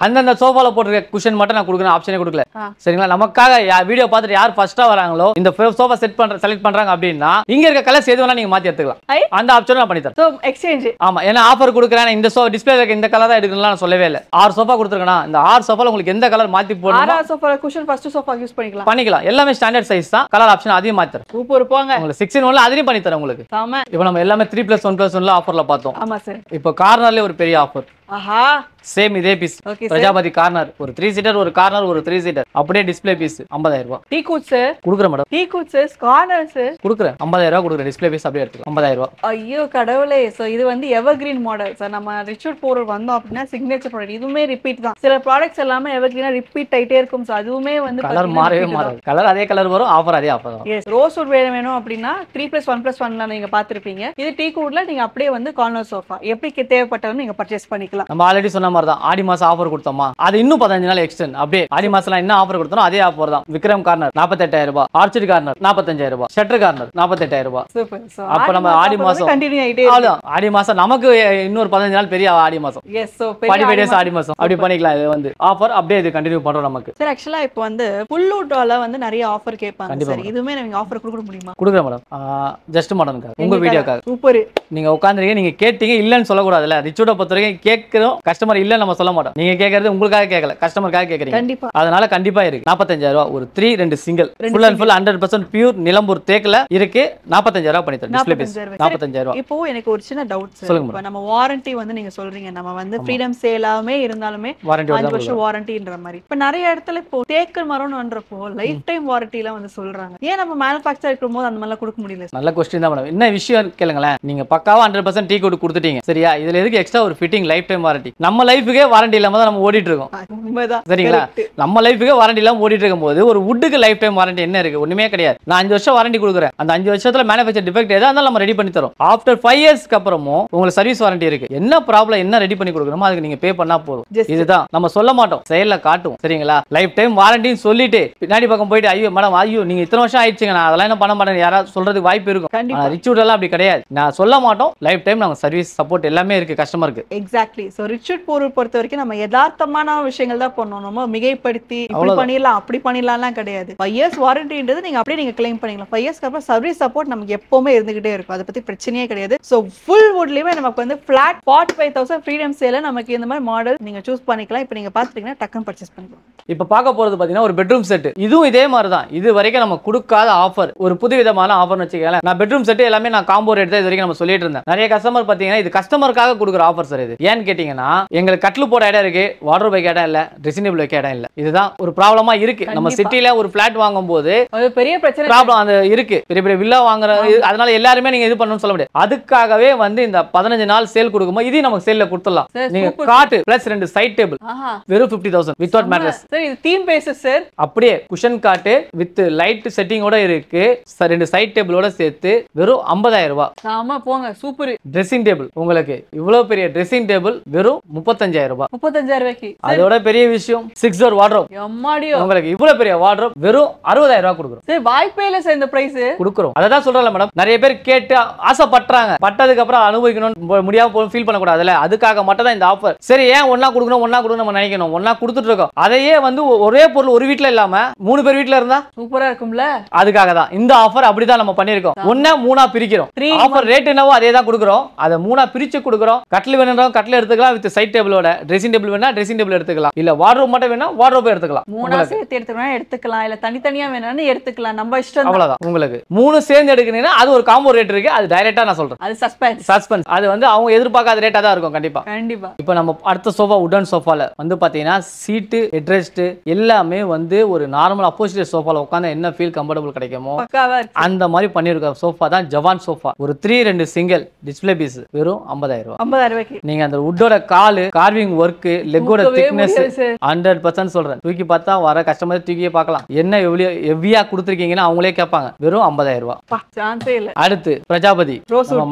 அந்த சோஃபால போட்டுருக்க குஷன் மட்டும் நான் கொடுக்குற ஆப்ஷனே கொடுக்கல. சரிங்களா? நமக்காக வீடியோ பார்த்துட்டு யார் ஃபர்ஸ்டா வராங்களோ, இந்த சோஃபா செலக்ட் பண்றாங்க அப்படின்னா இங்க இருக்க கலர்ஸ் எது வேணா நீங்க மாத்தி எடுத்துக்கலாம். அந்த ஆப்ஷனும் நான் பண்ணி தரேன். So exchange. ஆமா, ஏன்னா ஆஃபர் கொடுக்குறேன். இந்த டிஸ்ப்ளேல இருக்க இந்த கலர் தான் எடுக்கணும்னு நான் சொல்லவே இல்ல. 6 சோஃபா கொடுத்துருக்கேன். இந்த 6 சோஃபால உங்களுக்கு எந்த கலர் மாத்தி போடணும், 6 sofa cushion first sofa use பண்ணிக்கலாம். எல்லாமே ஸ்டாண்டர்ட் சைஸ் தான். கலர் ஆப்ஷன் அதையும் மாத்தி தரேன். சூப்பர் போங்க. உங்களுக்கு 6-in-1 அதையும் பண்ணி தரேன் உங்களுக்கு. ஆமா, இப்போ நம்ம எல்லாமே 3+1+1ல ஆஃபர்ல பார்த்தோம். ஆமா சார். இப்போ கார்னர்ல ஒரு பெரிய ஆஃபர். ஆஹா, சேம் இதே பீஸ் பிரஜாபதி கார்னர், ஒரு 3 சீட்டர், ஒரு கார்னர், ஒரு 3 சீட்டர், அப்படியே டிஸ்ப்ளே பீஸ் 50000 ரூபாய். டீ கூட் சார் குடுக்குறேன் மேடம். டீ கூட் சார் கார்னர் சார் குடுக்குறேன் 50000 ரூபாய் குடுக்குறேன். டிஸ்ப்ளே பீஸ் அப்படியே எடுத்துக்கலாம் 50000 ரூபாய். ஐயோ கடவுளே. சோ இது வந்து எவர்கிரீன் மாடல் சார். நம்ம ரிச்சூட் போர் வந்தோம் அப்படினா சிக்னேச்சர் ப்ராடக்ட். இதுவுமே ரிப்பீட் தான். சில ப்ராடக்ட்ஸ் எல்லாமே எவர்கிரீனா ரிப்பீட் ஆயிட்டே இருக்கும். சோ அதுவுமே வந்து கலர் மாறவே மாறாது. கலர் அதே கலர் வரும், ஆஃபர் அதே ஆஃபர் தான். எஸ், ரோஸ் வுட் வேணும் அப்படினா 3+1+1ல நீங்க பாத்திருப்பீங்க. இது டீ கூட்ல நீங்க அப்படியே வந்து கார்னர் சோஃபா எப்படி தேவைப்பட்டாலும் நீங்க பர்ச்சேஸ் பண்ணிக்கலாம். நம்ம ஆல்ரெடி சொன்ன மாதிரி தான் ஆடி மாசம் ஆஃபர் கொடுத்தோமா, அது இன்னும் 15 நாள் எக்ஸ்டெண்ட். அப்படியே ஆடி மாசம்ல என்ன ஆஃபர் கொடுத்தோம் அதே ஆஃபர் தான். விக்ரம் கார்னர் 48000 ரூபாய், ஆர்ச்சிட் கார்னர் 45000 ரூபாய், ஷட்டர் கார்னர் 48000 ரூபாய். சூப்பர். சோ அப்ப நம்ம ஆடி மாசம் கண்டினியூ ஆயிட்டே இருக்கு. ஆடி மாசம் நமக்கு இன்னொரு 15 நாள் பெரிய ஆடி மாசம். எஸ், சோ பெரிய 45 டேஸ் ஆடி மாசம் அப்படி பண்ணிக்கலாம். இது வந்து ஆஃபர் அப்படியே இது கண்டினியூ பண்றோம் நமக்கு. சார் ஆக்சுவலா இப்போ வந்து ஃபுல் வுட்ல வந்து நிறைய ஆஃபர் கேட்பாங்க சார். இதுவுமே நீங்க ஆஃபர் கொடுக்க முடியுமா? கொடுக்குறேன் மேடம். ஜஸ்ட் மாடலுக்கு உங்க வீடியோக்காக. சூப்பர். நீங்க உட்கார்ந்தீங்க, நீங்க கேட்டீங்க, இல்லன்னு சொல்ல கூடாதுல. ரிச்சூட பொறுத்தவரைக்கும் கேக்குறோம், கஸ்டமர் இல்ல நம்ம சொல்ல மாட்டோம். நீங்க கேக்குறது உங்களுக்காக கேட்கல, கஸ்டமருக்காக கேக்குறீங்க. கண்டிப்பா. அதனால கண்டிப்பா இருக்கு. 45000 ரூபாய் ஒரு 3 2 single full and full 100% pure Nilambur தேக்குல இருக்கு. 45000 ரூபாய் பண்ணி தரேன். டிஸ்ப்ளே பீஸ் 45000 ரூபாய். இப்போ எனக்கு ஒரு சின்ன டவுட் சார். இப்போ நம்ம வாரண்டி வந்து நீங்க சொல்றீங்க, நம்ம வந்து ஃப்ரீடம் சேலாமே இருந்தாலுமே 5 வருஷம் வாரண்டின்ற மாதிரி. இப்போ நிறைய இடத்துல இப்போ தேக்கு மரம்ன்றப்போ லைஃப் டைம் வாரண்டில வந்து சொல்றாங்க. ஏன் நம்ம மேனுஃபேக்சர் இருக்கும்போது அந்த மாதிரி கொடுக்க முடியல? நல்ல क्वेश्चन தான் மேடம். என்ன விஷயம் கேளுங்களேன். நீங்க பக்காவா 100% டீ கோட் கொடுத்துட்டீங்க சரியா? இதுல எதுக்கு எக்ஸ்ட்ரா ஒரு ஃபிட்டிங் லைஃப் டைம் வாரண்டி? நம்ம லைஃபுக்கே வாரண்டி இல்லாம தான் நம்ம ஓடிட்டு இருக்கோம். உண்மைதான் சரிங்களா? நம்ம லைஃபுக்கே வாரண்டி இல்லாம ஓடிட்டு இருக்கும்போது ஒரு வுட்டுக்கு லைஃப் டைம் வாரண்டி என்ன இருக்கு? ஒண்ணுமே கிடையாது. நான் 5 வருஷம் வாரண்டி கொடுக்குறேன். அந்த 5 வருஷத்துல மேனுஃபேக்சர் டிஃபெக்ட் ஏதா இருந்தாலும் நம்ம ரெடி பண்ணி தரோம். ஆஃப்டர் 5 இயர்ஸ்க்கு அப்புறமும் உங்களுக்கு சர்வீஸ் வாரண்டி இருக்கு. என்ன ப்ராப்ளம் என்ன ரெடி பண்ணி கொடுக்கணுமோ அதுக்கு நீங்க பே பண்ணா போதும். இதுதான் நம்ம சொல்ல மாட்டோம், செயல்ல காட்டுவோம் சரிங்களா? லைஃப் டைம் வாரண்டின்னு சொல்லிட்டு பின்னாடி பக்கம் போயிட்டு ஐயோ மேடம் ஐயோ நீங்க இத்தனை வருஷம் ஆயிடுச்சுங்க நான் அதெல்லாம் என்ன பண்ண மாட்டேன் யாராவது சொல்றதுக்கு வாய்ப்பு இருக்கும். ரிச்சூட் எல்லாம் அப்படி கிடையாது. நான் சொல்ல மாட்டோம். லைஃப் டைம் நாங்க சர்வீஸ் சப்போர்ட் எல்லாமே இருக்கு கஸ்டமருக்கு. எக்ஸாக்ட்லி. சோ ரிச்சூட் பொருள் பொறுத்த வரைக்கும் நம்ம யதார்த்தமான விஷயங்கள் தான் பண்ணணும். நம்ம மிகைப்படுத்தி இப்படி பண்ணிடலாம் அப்படி பண்ணிடலாம்லாம் கிடையாது. 5 இயர்ஸ் வாரண்டின்றது நீங்க அப்படியே நீங்க கிளைம் பண்ணிக்கலாம். 5 இயர்ஸ்க்கு அப்புறம் சர்வீஸ் சப்போர்ட் நமக்கு எப்பவுமே இருந்துகிட்டே இருக்கும். அதை பத்தி பிரச்சனையே கிடையாது. சோ ஃபுல் வுட்லயே நமக்கு வந்து ஃபிளாட் 45000 ஃப்ரீடம் சேல நமக்கு இந்த மாதிரி மாடல் நீங்க சூஸ் பண்ணிக்கலாம். இப்போ நீங்க பாத்தீங்கன்னா டக்குன்னு பர்ச்சேஸ் பண்ணிக்கலாம். இப்போ பார்க்க போறது பாத்தீங்கன்னா ஒரு பெட்ரூம் செட். இதுவும் இதே மாதிரி தான். இது வரைக்கும் நம்ம கொடுக்காத ஆஃபர், ஒரு புது விதமான ஆஃபர்னு வச்சுக்கலாம். நான் பெட்ரூம் செட் எல்லாமே நான் காம்போ ரேட் தான் இது வரைக்கும் நம்ம சொல்லிட்டு இருந்தேன். நிறைய கஸ்டமர் பாத்தீங்கன்னா இது கஸ்டமருக்காக கொடுக்குற ஆஃபர் சார். இது ஏன்னு கேட்டீங்கன்னா எங்களுக்கு கட்லு போட இடம் இருக்கு, வார்ட்ரோப் வைக்க இடம் இல்ல, ட்ரெஸ்ஸிங் டேபிள் வைக்க இடம் இல்ல. இதுதான் ஒரு ப்ராப்ளமா இருக்கு. நம்ம சிட்டில ஒரு பிளாட் வாங்கும்போது அது பெரிய பிரச்சனை ப்ராப்ளம் அது இருக்கு. பெரிய பெரிய வில்லா வாங்குற அதனால எல்லாருமே நீங்க இது பண்ணணும்னு சொல்ல முடியாது. அதுக்காகவே வந்து இந்த 15 நாள் சேல் கொடுக்கும்போது இதையும் நமக்கு சேல்ல கொடுத்துடலாம். நீங்க காட் பிளஸ் 2 சைட் டேபிள் வெறும் 50000 வித்அவுட் மேட்ரஸ். சார் இது தீம் பேசிஸ் சார். அப்படியே குஷன் காட் வித் லைட் செட்டிங்கோட இருக்கு. 2 சைட் டேபிளோட சேர்த்து வெறும் 50000 ரூபாய். ஆமா போங்க சூப்பர். ட்ரெஸ்ஸிங் டேபிள் உங்களுக்கு இவ்வளவு பெரிய ட்ரெஸ்ஸிங் டேபிள் வெறும் 35,000 ரூபாய். 35,000 ரூபாய்க்கு. அதோட பெரிய விஷயம் 6 door wardrobe. எம்மாடியோ. உங்களுக்கு இவ்வளவு பெரிய wardrobe வெறும் 60,000 ரூபாய் கொடுக்குறோம். சரி, வாய்ப்பே இல்ல சார் இந்த பிரைஸ். கொடுக்குறோம். அததான் சொல்றேன் மேடம், நிறைய பேர் கேட்டு ஆசைப்பட்டாங்க, பட்டதுக்கு அப்புறம் அனுபவிக்கணும் முடியாம ஃபீல் பண்ண கூடாதுல, அதுக்காக மட்டும் தான் இந்த ஆஃபர். சரி, ஏன் ஒண்ணா கொடுக்கணும் நம்ம நினைக்கணும், ஒண்ணா கொடுத்துட்டு இருக்கோம். அதையே வந்து ஒரே பொருள் ஒரு வீட்ல இல்லாம 3 பேர் வீட்ல இருந்தா சூப்பரா இருக்கும்ல. அதுக்காக தான் இந்த ஆஃபர் அப்படிதான் நம்ம பண்ணிருக்கோம். ஒண்ணா 3ஆ பிரிக்கிறோம். ஆஃபர் ரேட் என்னவோ அதே தான் கொடுக்குறோம். அதை 3ஆ பிரிச்சு கொடுக்குறோம். கட்டில் வேணும்னா கட்டில் எடுத்துக்கலாம், வித் சைட் டேபிளோட. ட்ரெஸ்ஸிங் டேபிள் வேணா ட்ரெஸ்ஸிங் டேபிள் எடுத்துக்கலாம், இல்ல வார்ட்ரோப் மட்டும் வேணா வார்ட்ரோப் எடுத்துக்கலாம். 3ஆ சேர்த்து எடுத்துக்கலாம், எடுத்துக்கலாம், இல்ல தனித்தனியா வேணும்னு எடுத்துக்கலாம், நம்ம இஷ்டம். அவ்வளவுதான். உங்களுக்கு 3 சேர்ந்து எடுக்கணும்னா அது ஒரு காம்போ ரேட் இருக்கு. அது டைரக்டா நான் சொல்றேன், அது சஸ்பென்ஸ். அது வந்து அவங்க எதிர்பார்க்காத ரேட்டா தான் இருக்கும். கண்டிப்பா. இப்போ நம்ம அடுத்த சோஃபா உடன் சோஃபால வந்து பாத்தீங்கன்னா சீட்டு, ஹெட்ரெஸ்ட் எல்லாமே வந்து ஒரு நார்மல் அப்போசிட் சோஃபால உட்கார்ந்து என்ன ஃபீல் கம்ஃபர்டபுள் கிடைக்குமோ அந்த மாதிரி பண்ணிருக்க சோஃபா தான் ஜவான் சோஃபா. ஒரு 3-2 சிங்கிள் டிஸ்ப்ளே பீஸ் வெறும் 50,000 ரூபாய். 50,000 ரூபாய்க்கு நீங்க அந்த வுட்டோட கால் கார்விங் ஒர்க், லெக்கோட திக்னஸ் 100% சொல்றேன். தூக்கி பார்த்தா வர கஸ்டமர் தூக்கியே பார்க்கலாம். என்ன எவ்வளவு ஹெவியா கொடுத்துருக்கீங்கன்னு அவங்களே கேட்பாங்க. வெறும் 50,000 ரூபாய். சான்ஸே இல்ல. அடுத்து பிரஜாபதி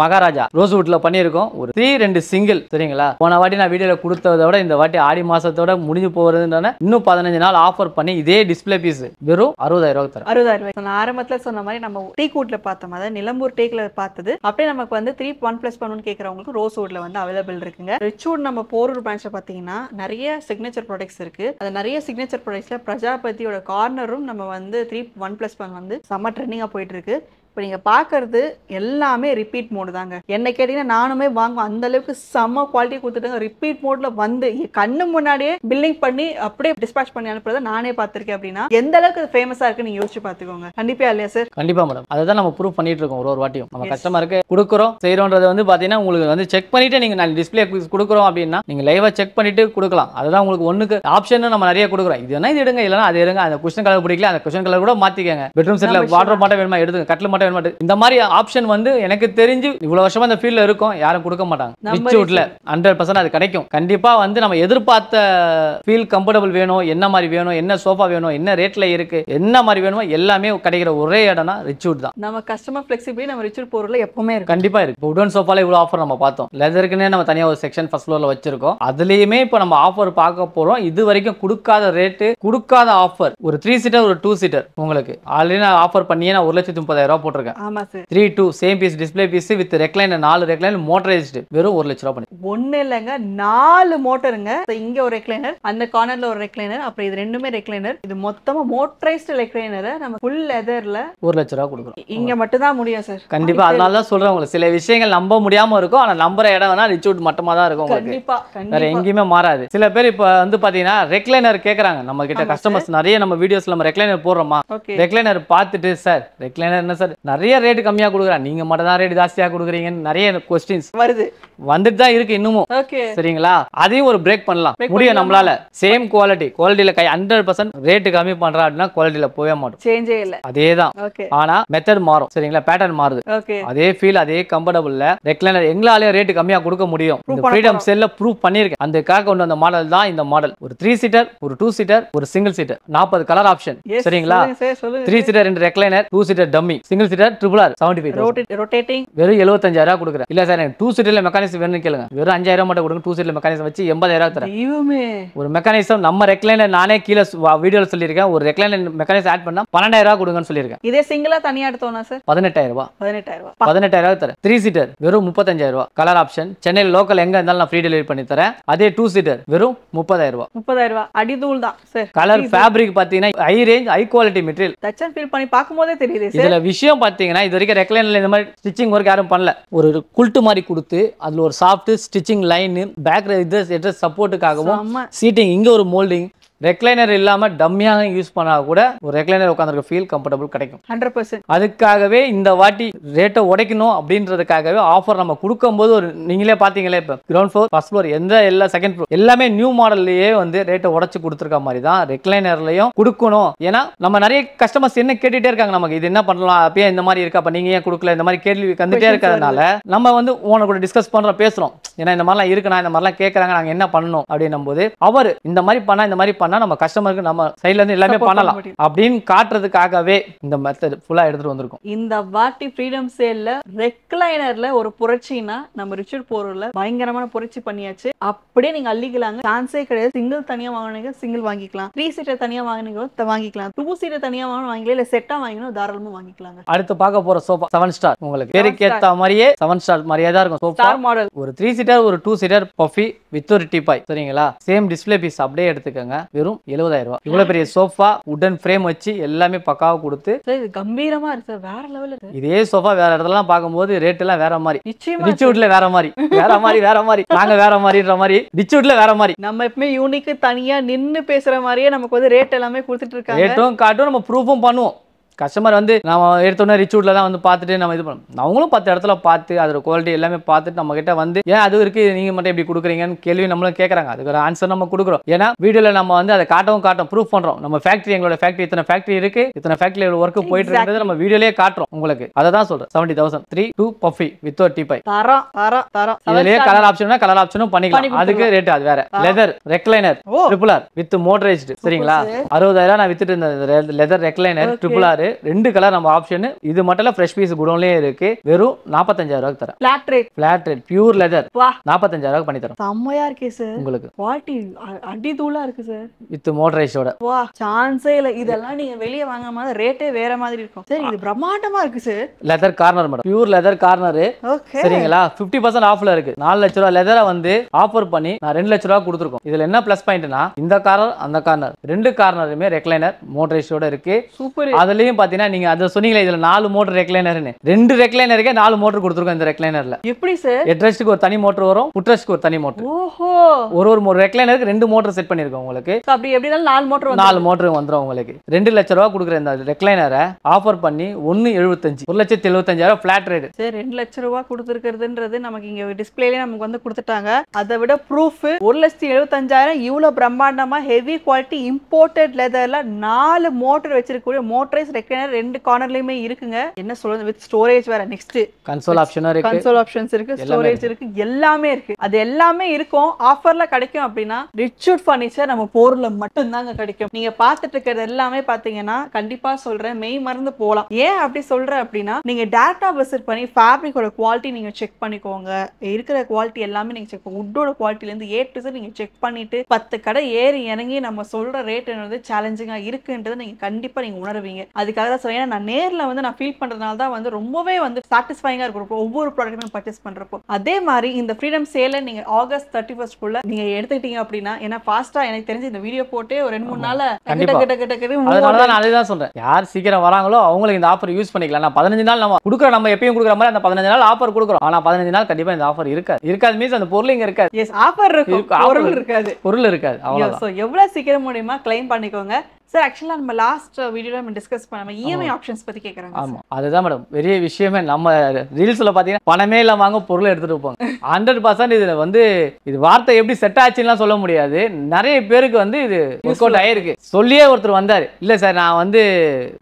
மகாராஜா ரோஸ்வுட்ல பண்ணிருக்கோம். ஒரு 3-2 சிங்கிள். சரிங்களா? போன வாட்டி நான் வீடியோல கொடுத்ததை விட இந்த வாட்டி ஆடி மாசத்தோட முடிஞ்சு போறதுனால இன்னும் 15 நாள் ஆஃபர் பண்ணி இதே டிஸ்ப்ளே பீஸ் வெறும் 60,000 ரூபாய் தரேன். 60,000 ரூபாய். நான் ஆரம்பத்துல சொன்ன மாதிரி நம்ம டீக்கூட்ல பார்த்தோம், அதாவது நிலம்பூர் டேக்ல பார்த்தது. அப்படியே நமக்கு வந்து 3 1+1 கேட்கறவங்களுக்கு ரோஸ்வுட்ல வந்து அவைலபிள் இருக்குங்க. ரிச்வுட் நம்ம போரூர் பிரான்ச்ல பாத்தீங்கன்னா நிறைய சிக்னேச்சர் ப்ராடக்ட்ஸ் இருக்கு. அது நிறைய சிக்னேச்சர் ப்ராடக்ட்ஸ்ல பிரஜாபதியோட கார்னரும் நம்ம வந்து 3 1+1 வந்து செம்ம ட்ரெண்டிங்கா போயிட்டு இருக்கு. இப்போ நீங்கள் பார்க்கறது எல்லாமே ரிப்பீட் மோடு தாங்க. என்ன கேட்டிங்கன்னா நானுமே வாங்குவேன், அந்த அளவுக்கு செம்ம குவாலிட்டி கொடுத்துட்டாங்க. ரிப்பீட் மோட்ல வந்து கண்ணு முன்னாடியே பில்லிங் பண்ணி அப்படியே டிஸ்பேச் பண்ணி அனுப்புறத நானே பார்த்துருக்கேன். அப்படின்னா எந்த அளவுக்கு ஃபேமஸாக இருக்குன்னு நீங்கள் யோசிச்சு பார்த்துக்கோங்க. கண்டிப்பாக இல்லையா சார்? கண்டிப்பாக மேடம். அதை தான் நம்ம ப்ரூவ் பண்ணிட்டு இருக்கோம் ஒரு வாட்டியும். நம்ம கஸ்டமருக்கு கொடுக்குறோம் செய்கிறோன்றது வந்து பார்த்தீங்கன்னா உங்களுக்கு வந்து செக் பண்ணிட்டு நீங்கள் நான் டிஸ்பிளே கொடுக்குறோம் அப்படின்னா நீங்கள் லைவாக செக் பண்ணிட்டு கொடுக்கலாம். அதுதான் உங்களுக்கு ஒன்றுக்கு ஆப்ஷன் நம்ம நிறைய கொடுக்குறோம். இது என்ன இது எடுங்க, இல்லைனா அது எடுங்க, அந்த குஷன் கலர் பிடிக்கல அந்த குஷன் கலர் கூட மாற்றிக்கங்க. பெட்ரூம் செட்டில் வாட்டர் மட்டும் வேணுமா எடுத்துங்க, கட்டில் மட்டும் இந்த மாதிரி ஆப்ஷன் வந்து எனக்கு தெரிஞ்சு இவ்வளவு வருஷமா இந்த ஃபீல்ட்ல இருக்கும், யாரும் கொடுக்க மாட்டாங்க. ரிச்வுட்ல 100% அது கிடைக்கும். கண்டிப்பா வந்து நம்ம எதிர்பார்த்த ஃபீல் கம்ஃபர்டபிள் வேணும், என்ன மாதிரி வேணும், என்ன சோஃபா வேணும், என்ன ரேட்ல இருக்கு, என்ன மாதிரி வேணுமோ எல்லாமே கிடைக்கிற ஒரே இடம்னா ரிச்வுட் தான். நம்ம கஸ்டமர் ஃபிளெக்சிபிலிட்டி நம்ம ரிச்வுட் போறதுல எப்பவுமே இருக்கு. கண்டிப்பா இருக்கு. இப்போ உடன் சோஃபால இவ்வளவு ஆஃபர் நம்ம பார்த்தோம். லெதருக்குனே நம்ம தனியா ஒரு செக்ஷன் ஃபர்ஸ்ட் ஃப்ளோர்ல வச்சிருக்கோம். அதுலயுமே இப்போ நம்ம ஆஃபர் பார்க்க போறோம். இது வரைக்கும் கொடுக்காத ரேட்டு, கொடுக்காத ஆஃபர். ஒரு 3 சீட்டர் ஒரு 2 சீட்டர் உங்களுக்கு ஆல்ரெடி நான் ஆஃபர் பண்ணியே நான் 1,30,000 ரூபாய் போட்டிருக்கேன். 3-2 same piece display piece with recliner, 4 recliner motorised வெறும் 1 லட்சம் ரூபாய் பண்ணி. ஒண்ணு இல்லங்க, 4 மோட்டருங்க. இங்க ஒரு ரெக்லைனர், அந்த கார்னர்ல ஒரு ரெக்லைனர், அப்புறம் இது ரெண்டுமே ரெக்லைனர். இது மொத்தமா மோட்டரைஸ்டு ரெக்லைனர் நம்ம ஃபுல் லெதர்ல 1 லட்சம் ரூபாய் கொடுக்குறோம். இங்க மட்டும் தான் முடியும் சார். கண்டிப்பா. அதனால தான் சொல்றேன் உங்களுக்கு சில விஷயங்கள் நம்ப முடியாம இருக்கும். ஆனா நம்புற இடம் வேணா ரிச்வுட் மட்டுமா தான் இருக்கும். கண்டிப்பா வேற எங்கேயுமே மாறாது. சில பேர் இப்ப வந்து பாத்தீங்கன்னா ரெக்லைனர் கேக்குறாங்க நம்ம கிட்ட கஸ்டமர்ஸ். நிறைய நம்ம வீடியோஸ்ல நம்ம ரெக்லைனர் போடுறோமா, ரெக்லைனர் பார்த்துட்டு சார் ரெக்லைனர் என்ன சார் நிறைய ரேட் கம்மியா கொடுக்குறேன், நீங்க மட்டும் தான் ரேட் ஜாஸ்தியா கொடுக்குறீங்கன்னு நிறைய क्वेश्चंस வந்துட்டு தான் இருக்கு இன்னமும். சரிங்களா? அதையும் ஒரு பிரேக் பண்ணலாம் முடியும் நம்மளால. சேம் குவாலிட்டில 100% ரேட் கம்மி பண்றா அப்படினா குவாலிட்டில போவே மாட்டோம், சேஞ்சே இல்ல, அதேதான். ஆனா மெத்தட் மாறும். சரிங்களா? பேட்டர்ன் மாறுது. அதே ஃபீல் அதே கம்ஃபர்டபிள்ல ரெக்லைனர் எங்களால ரேட் கம்மியா கொடுக்க முடியும். இந்த ஃப்ரீடம் செல்ல ப்ரூவ் பண்ணிருக்கேன். அதுக்காக கொண்டு வந்த மாடல் தான் இந்த மாடல். ஒரு 3 சீட்டர், ஒரு 2 சீட்டர், ஒரு சிங்கிள் சீட்டர், 40 கலர் ஆப்ஷன். சரிங்களா? 3 seater 2 recliner, 2 seater dummy, single seater triple R 75 rotating வெறும் 75,000 கொடுக்குறேன். இல்ல சார் எனக்கு 2 சீட்டர்ல மெக்கானிசம் வேணும்னு கேளுங்க, வெறும் 5,000 மட்டும் கொடுங்க. 2 சீட்டர்ல மெக்கானிசம் வச்சு 80,000 தரேன். ஒரு மெக்கானிசம் நம்ம ரெக்லைனர் நானே கீழ வீடியோல சொல்லியிருக்கேன். ஒரு ரெக்லைனர் மெக்கானிசம் ஆட் பண்ணா 12,000 கொடுங்கன்னு சொல்லியிருக்கேன். இதே சிங்கிளா தனியா எடுத்தோம்னா சார் 18,000 தரேன். 3 சீட்டர் வெறும் 35,000 கலர் ஆப்ஷன். சென்னையில் லோக்கல் எங்க இருந்தாலும் நான் ஃப்ரீ டெலிவரி பண்ணி தரேன். அதே 2 சீட்டர் வெறும் 30,000 அடிதூள் தான் சார். கலர் ஃபேப்ரிக் பாத்தீங்கன்னா high range high quality material. Touch and feel பண்ணி பாக்கும்போதே தெரியுது. இதுல விஷயம் பாத்தீங்கன்னா இது வரைக்கும் ரெக்லைனர்ல இந்த மாதிரி ஸ்டிச்சிங் ஒர்க் யாரும் பண்ணல. ஒரு குல்ட் மாதிரி கொடுத்து அதுல ஒரு soft stitching line, back edges சப்போர்ட்டுக்காகவும் சீட்டிங், இங்க ஒரு மோல்டிங். ரெக்லைனர் இல்லாம டம்மியாக யூஸ் பண்ணா கூட ஒரு ரெக்லைனர் உட்கார்ந்திருக்க ஃபீல் கம்ஃபர்டபிள் கிடைக்கும் 100%. அதுக்காகவே இந்த வாட்டி ரேட்டை உடைக்கணும் அப்படின்றதுக்காகவே ஆஃபர் நம்ம கொடுக்கும்போது ஒரு நீங்களே பாத்தீங்களே இப்ப கிரவுண்ட் ஃப்ளோர் ஃபர்ஸ்ட் ஃப்ளோர் எல்லா செகண்ட் ஃப்ளோர் எல்லாமே நியூ மாடல்லயே வந்து ரேட்டை உடைச்சு கொடுத்துருக்க மாதிரி தான் ரெக்லைனர்லயும் கொடுக்கணும். ஏன்னா நம்ம நிறைய கஸ்டமர்ஸ் என்ன கேட்டுட்டே இருக்காங்க, நமக்கு இது என்ன பண்ணலாம், அப்பயே இந்த மாதிரி இருக்கா, அப்ப நீங்க ஏன் கொடுக்கல, இந்த மாதிரி கேள்வி வந்துட்டே இருக்கிறதுனால நம்ம வந்து உனக்கு கூட டிஸ்கஸ் பண்றோம், பேசுறோம். ஏன்னா இந்த மாதிரிலாம் இருக்குண்ணா, இந்த மாதிரிலாம் கேட்கறாங்க, நாங்க என்ன பண்ணணும் அப்படின்னும் போது அவர் இந்த மாதிரி பண்ணா இந்த மாதிரி பண்ணா நம்ம கஸ்டமருக்கு நம்ம சைடுல இருந்து எல்லாமே Support பண்ணலாம் பண்ண முடியும். அப்படின்னு காட்டுறதுக்காகவே இந்த மெத்தட் ஃபுல்லா எடுத்துட்டு வந்திருக்கோம். இந்த வாட்டி ஃப்ரீடம் சேல்ல ரெக்லைனர்ல ஒரு புரட்சினா நம்ம ரிச்சர்ட் போரூர்ல பயங்கரமான புரட்சி பண்ணியாச்சு. அப்படியே நீங்க அள்ளிக்கலாங்க. சான்ஸே கிடையாது. சிங்கிள் தனியா வாங்குனீங்க சிங்கிள் வாங்கிக்கலாம், 3 சீட்டர் தனியா வாங்குனீங்க வாங்கிக்கலாம், 2 சீட்டர் தனியா வாங்கிக்கலாம், இல்ல செட்டா வாங்கினா தாராளமா வாங்கிக்கலாங்க. அடுத்து பார்க்க போற சோஃபா 7 ஸ்டார். உங்களுக்கு பேருக்கு ஏத்த மாதிரியே 7 ஸ்டார் மாதிரியே தான் இருக்கும் சோஃபா. ஸ்டார் மாடல் ஒரு 3 சீட்டர் ஒரு 2 சீட்டர் பஃபி வித் ஒரு டீபாய். சரிங்களா? சேம் டிஸ்ப்ளே பீஸ் அப்படியே எடுத்துக்கங்க. வெறும் 70,000 ரூபாய். இவ்வளவு பெரிய சோஃபா உடன் ஃப்ரேம் வச்சு எல்லாமே பக்காவா கொடுத்து சார் இது கம்பீரமா இருக்கு சார். வேற லெவல் இருக்கு. இதே சோஃபா வேற இடத்துலலாம் பார்க்கும்போது ரேட் எல்லாம் வேற மாதிரி. நிச்சயமா ரிச்வுட்ல வேற மாதிரி வேற மாதிரி நாங்க வேற மாதிரின்ற மாதிரி ரிச்வுட்ல வேற மாதிரி. நம்ம எப்பவுமே யூனிக்கு தனியா நின்னு பேசுற மாதிரியே நமக்கு வந்து ரேட் எல்லாமே கொடுத்துட்டு இருக்காங்க. ரேட்டும் காட்டும் நம்ம ப்ரூஃபும் பண்ணுவோம். கஸ்டமர் வந்து நம்ம எடுத்தோன்னே ரிச்சூட்ல தான் வந்து பார்த்துட்டு நம்ம இது பண்ணோம். அவங்களும் 10 இடத்துல பார்த்து அதோட குவாலிட்டி எல்லாமே பார்த்துட்டு நம்ம கிட்ட வந்து ஏன் அது இருக்கு நீங்க மட்டும் எப்படி கொடுக்குறீங்கன்னு கேள்வி நம்மளும் கேட்கறாங்க. அதுக்கு ஒரு ஆன்சர் நம்ம கொடுக்குறோம். ஏன்னா வீடியோல நம்ம வந்து அதை காட்டும் ப்ரூஃப் பண்றோம். நம்ம ஃபேக்டரி எங்களோட ஃபேக்டரி இத்தனை ஃபேக்டரி இருக்கு, இத்தனை ஃபேக்டரியில ஒர்க் போயிட்டு இருக்கிறது நம்ம வீடியோலயே காட்டுறோம் உங்களுக்கு. அதை தான் சொல்றேன். 70,000 3 2 பஃபி வித் ஒரு டீபாய். தரம் இதுலயே கலர் ஆப்ஷனா கலர் ஆப்ஷனும் பண்ணிக்கலாம். அதுக்கு ரேட் அது வேற. Leather recliner triple R with motorised. சரிங்களா? 60,000 நான் வித்துட்டு இருந்த leather recliner triple R 2 colour நம்ம ஆப்ஷன். இது மட்டும் இல்ல ஃப்ரெஷ் பீஸ் குடோன்லயே இருக்கு. வெறும் 45,000 ரூபாய்க்கு தரேன். ஃபிளாட் ரேட் பியூர் லெதர் வா 45,000 ரூபாய்க்கு பண்ணி தரோம். செம்மையா இருக்கே சார். உங்களுக்கு குவாலிட்டி அடி தூளா இருக்கு சார். வித் மோட்டரைஸ்டோட வா சான்ஸே இல்ல. இதெல்லாம் நீங்க வெளிய வாங்கும்போது ரேட்டே வேற மாதிரி இருக்கும். சரி இது பிரம்மாண்டமா இருக்கு sir. Leather corner madam. Pure leather corner. Okay சரிங்களா? 50% ஆஃப்ல இருக்கு. 4 லட்சம் ரூபாய் லெதரை வந்து ஆஃபர் பண்ணி நான் 2 லட்சம் ரூபாய் கொடுத்துருக்கோம். இதுல என்ன பிளஸ் பாயிண்ட்னா இந்த கார்னர் அந்த கார்னர் 2 கார்னருமே ரெக்லைனர் மோட்டரைஸ்டோட இருக்கு. சூப்பர். அதுலயும் பாத்தீங்கன்னா நீங்க அதை சொன்னீங்களே இதுல 4 மோட்டர் ரெக்லைனர்னு 2 ரெக்லைனருக்கே 4 மோட்டர் கொடுத்துருக்கோம். இந்த ரெக்லைனர்ல எப்படி சார்? ஹெட்ரெஸ்ட்க்கு ஒரு தனி மோட்டர் வரும், ஃபுட்ரெஸ்ட்க்கு ஒரு தனி மோட்டர். ஓஹோ ஒரு ரெக்லைனருக்கு 2 மோட்டர் செட் பண்ணிருக்கோம் உங்களுக்கு. அப்படி எப்படினாலும் 4 மோட்டர் வந்து 4 மோட்டர் வந்துரும் உங்களுக்கு. 2 லட்சம் ரூபாய் கொடுக்குற இந்த ரெக்லைனரை ஆஃபர் பண்ணி 1.75 1,75,000 ஃபிளாட் ரேட். சரி 2 லட்சம் ரூபாய் கொடுத்துருக்கிறதுன்றது நமக்கு இங்க டிஸ்பிளேலயே நமக்கு வந்து கொடுத்துட்டாங்க. அதை விட ப்ரூஃப் 1,75,000 இவ்வளவு பிரம்மாண்டமா ஹெவி குவாலிட்டி இம்போர்ட்டட் லெதர்ல 4 மோட்டர் வச்சிருக்கக்கூடிய மோட்டரைஸ் ரெக்லைனர் 2 கார்னர்லயுமே இருக்குங்க. என்ன சொல்றது வித் ஸ்டோரேஜ் வேற. நெக்ஸ்ட் கன்சோல் ஆப்ஷனும் இருக்கு. கன்சோல் ஆப்ஷன்ஸ் இருக்கு, ஸ்டோரேஜ் இருக்கு, எல்லாமே இருக்கு. அது எல்லாமே இருக்கும். ஆஃபர்ல கிடைக்கும் அப்படின்னா ரிச்வுட் ஃபர்னிச்சர் நம்ம போர்ல மட்டும் தாங்க கிடைக்கும். நீங்க பார்த்துட்டு இருக்கிறது எல்லாமே பாத்தீங்கன்னா கண்டிப்பா சொல்றேன் மெய் மறந்து போலாம். ஏன் அப்படி சொல்றேன் அப்படின்னா நீங்க டேரக்டா விசிட் பண்ணி ஃபேப்ரிக்கோட குவாலிட்டி நீங்க செக் பண்ணிக்கோங்க. இருக்கிற குவாலிட்டி எல்லாமே நீங்க செக் பண்ணுங்க. உட்டோட குவாலிட்டில இருந்து A to Z நீங்க செக் பண்ணிட்டு 10 கடை ஏறி இறங்கி நம்ம சொல்ற ரேட் என்னது சேலஞ்சிங்கா இருக்குன்றதை நீங்க கண்டிப்பா நீங்க உணர்வீங்க. அதுக்காக தான் சொல்றேன். நான் நேர்ல வந்து நான் ஃபீல் பண்றதுனால தான் வந்து ரொம்பவே வந்து சாட்டிஸ்ஃபைங்கா இருக்கும் ஒவ்வொரு ப்ராடக்ட்டுமே பர்ச்சேஸ் பண்றப்போ. அதே மாதிரி இந்த ஃப்ரீடம் சேல நீங்க ஆகஸ்ட் 31 குள்ள நீங்க எடுத்துக்கிட்டீங்க அப்படின்னா ஏன்னா ஃபாஸ்டா எனக்கு தெரிஞ்சு இந்த வீடியோ போட்டு ஒரு 2-3 நாள்ல அதனாலதான் நான் அதுதான் சொல்றேன். யார் சீக்கிரம் வராங்களோ அவங்களுக்கு இந்த ஆஃபர் யூஸ் பண்ணிக்கலாம். நான் 15 நாள் நம்ம கொடுக்குற நம்ம எப்பயும் கொடுக்குற மாதிரி அந்த 15 நாள் ஆஃபர் கொடுக்குறோம். ஆனா 15 நாள் கண்டிப்பா இந்த ஆஃபர் இருக்காது மீன்ஸ் அந்த பொருள் இங்க இருக்காது. எஸ் ஆஃபர் இருக்கும், பொருள் இருக்காது. அவ்வளவுதான். சோ எவ்வளவு சீக்கிரம் முடியுமா கிளைம் பண்ணிக்கோங்க. சார் ஆக்சுவலா நம்ம லாஸ்ட் வீடியோல நம்ம டிஸ்கஸ் பண்ணாம இஎம்ஐ ஆப்ஷன்ஸ் பத்தி கேக்குறாங்க. ஆமா அதுதான் மேடம் பெரிய விஷயமே. நம்ம ரீல்ஸ்ல பாத்தீங்கன்னா பணமே இல்லாம வாங்க பொருள் எடுத்துட்டு போவாங்க. 100% இதுல வந்து இது வார்த்தை எப்படி செட் ஆச்சுன்னு சொல்ல முடியாது. நிறைய பேருக்கு வந்து இது ஒர்க் அவுட் ஆயிருக்கு. சொல்லியே ஒருத்தர் வந்தாரு, இல்ல சார் நான் வந்து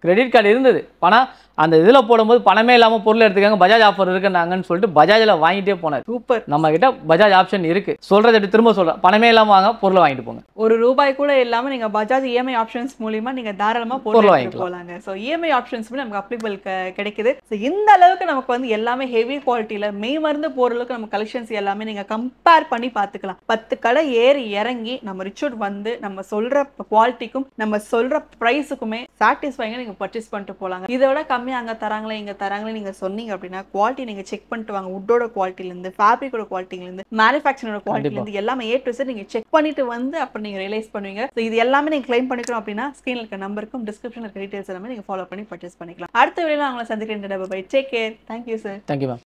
கிரெடிட் கார்டு இருந்தது பணம் அந்த இதுல போடும்போது பணமே இல்லாம பொருள் எடுத்துக்காங்க, பஜாஜ் ஆஃபர் இருக்குன்னாங்கன்னு சொல்லிட்டு பஜாஜ்ல வாங்கிட்டே போனார். சூப்பர். நம்ம கிட்ட பஜாஜ் ஆப்ஷன் இருக்கு. சொல்றது எப்படி திரும்ப சொல்றேன், பணமே இல்லாம வாங்க பொருள் வாங்கிட்டு போங்க. ₹1 கூட இல்லாம நீங்க பஜாஜ் இஎம்ஐ ஆப்ஷன்ஸ் மூலமா நீங்க தாராளமா பொருள் வாங்கிட்டு போலாங்க. சோ இஎம்ஐ ஆப்ஷன்ஸ் நமக்கு அப்ளிகபிள் கிடைக்குது. சோ இந்த அளவுக்கு நமக்கு வந்து எல்லாமே ஹெவி குவாலிட்டில மெய் மருந்து பொருளுக்கு நம்ம கலெக்ஷன்ஸ் எல்லாமே நீங்க கம்பேர் பண்ணி பாத்துக்கலாம். 10 கடை ஏறி இறங்கி நம்ம ரிச்சர்ட் வந்து நம்ம சொல்ற குவாலிட்டிக்கும் நம்ம சொல்ற பிரைஸுக்குமே சாட்டிஸ்ஃபைங்கா நீங்க பர்ச்சேஸ் பண்ணிட்டு போலாங்க. இதோட அங்க தராங்களே இங்க தராங்களே நீங்க சொன்னீங்க அப்படின்னா குவாலிட்டி நீங்க செக் பண்ணிட்டு வாங்க. உட்டோட குவாலிட்டில இருந்து ஃபேப்ரிக்கோட குவாலிட்டில இருந்து மேனுஃபேக்சரோட குவாலிட்டில இருந்து எல்லாமே A to Z நீங்க செக் பண்ணிட்டு வந்து அப்புறம் நீங்க ரியலைஸ் பண்ணுவீங்க. சோ இது எல்லாமே நீங்க கிளைம் பண்ணிக்கணும் அப்படின்னா ஸ்கிரீன்ல இருக்க நம்பருக்கும் டிஸ்கிரிப்ஷன்ல இருக்க டீடைல்ஸ் எல்லாமே நீங்க ஃபாலோ பண்ணி பர்ச்சேஸ் பண்ணிக்கலாம். அடுத்த வீடியோல உங்களை சந்திக்கிறேன். Bye take care. Thank you sir. Thank you ma'am.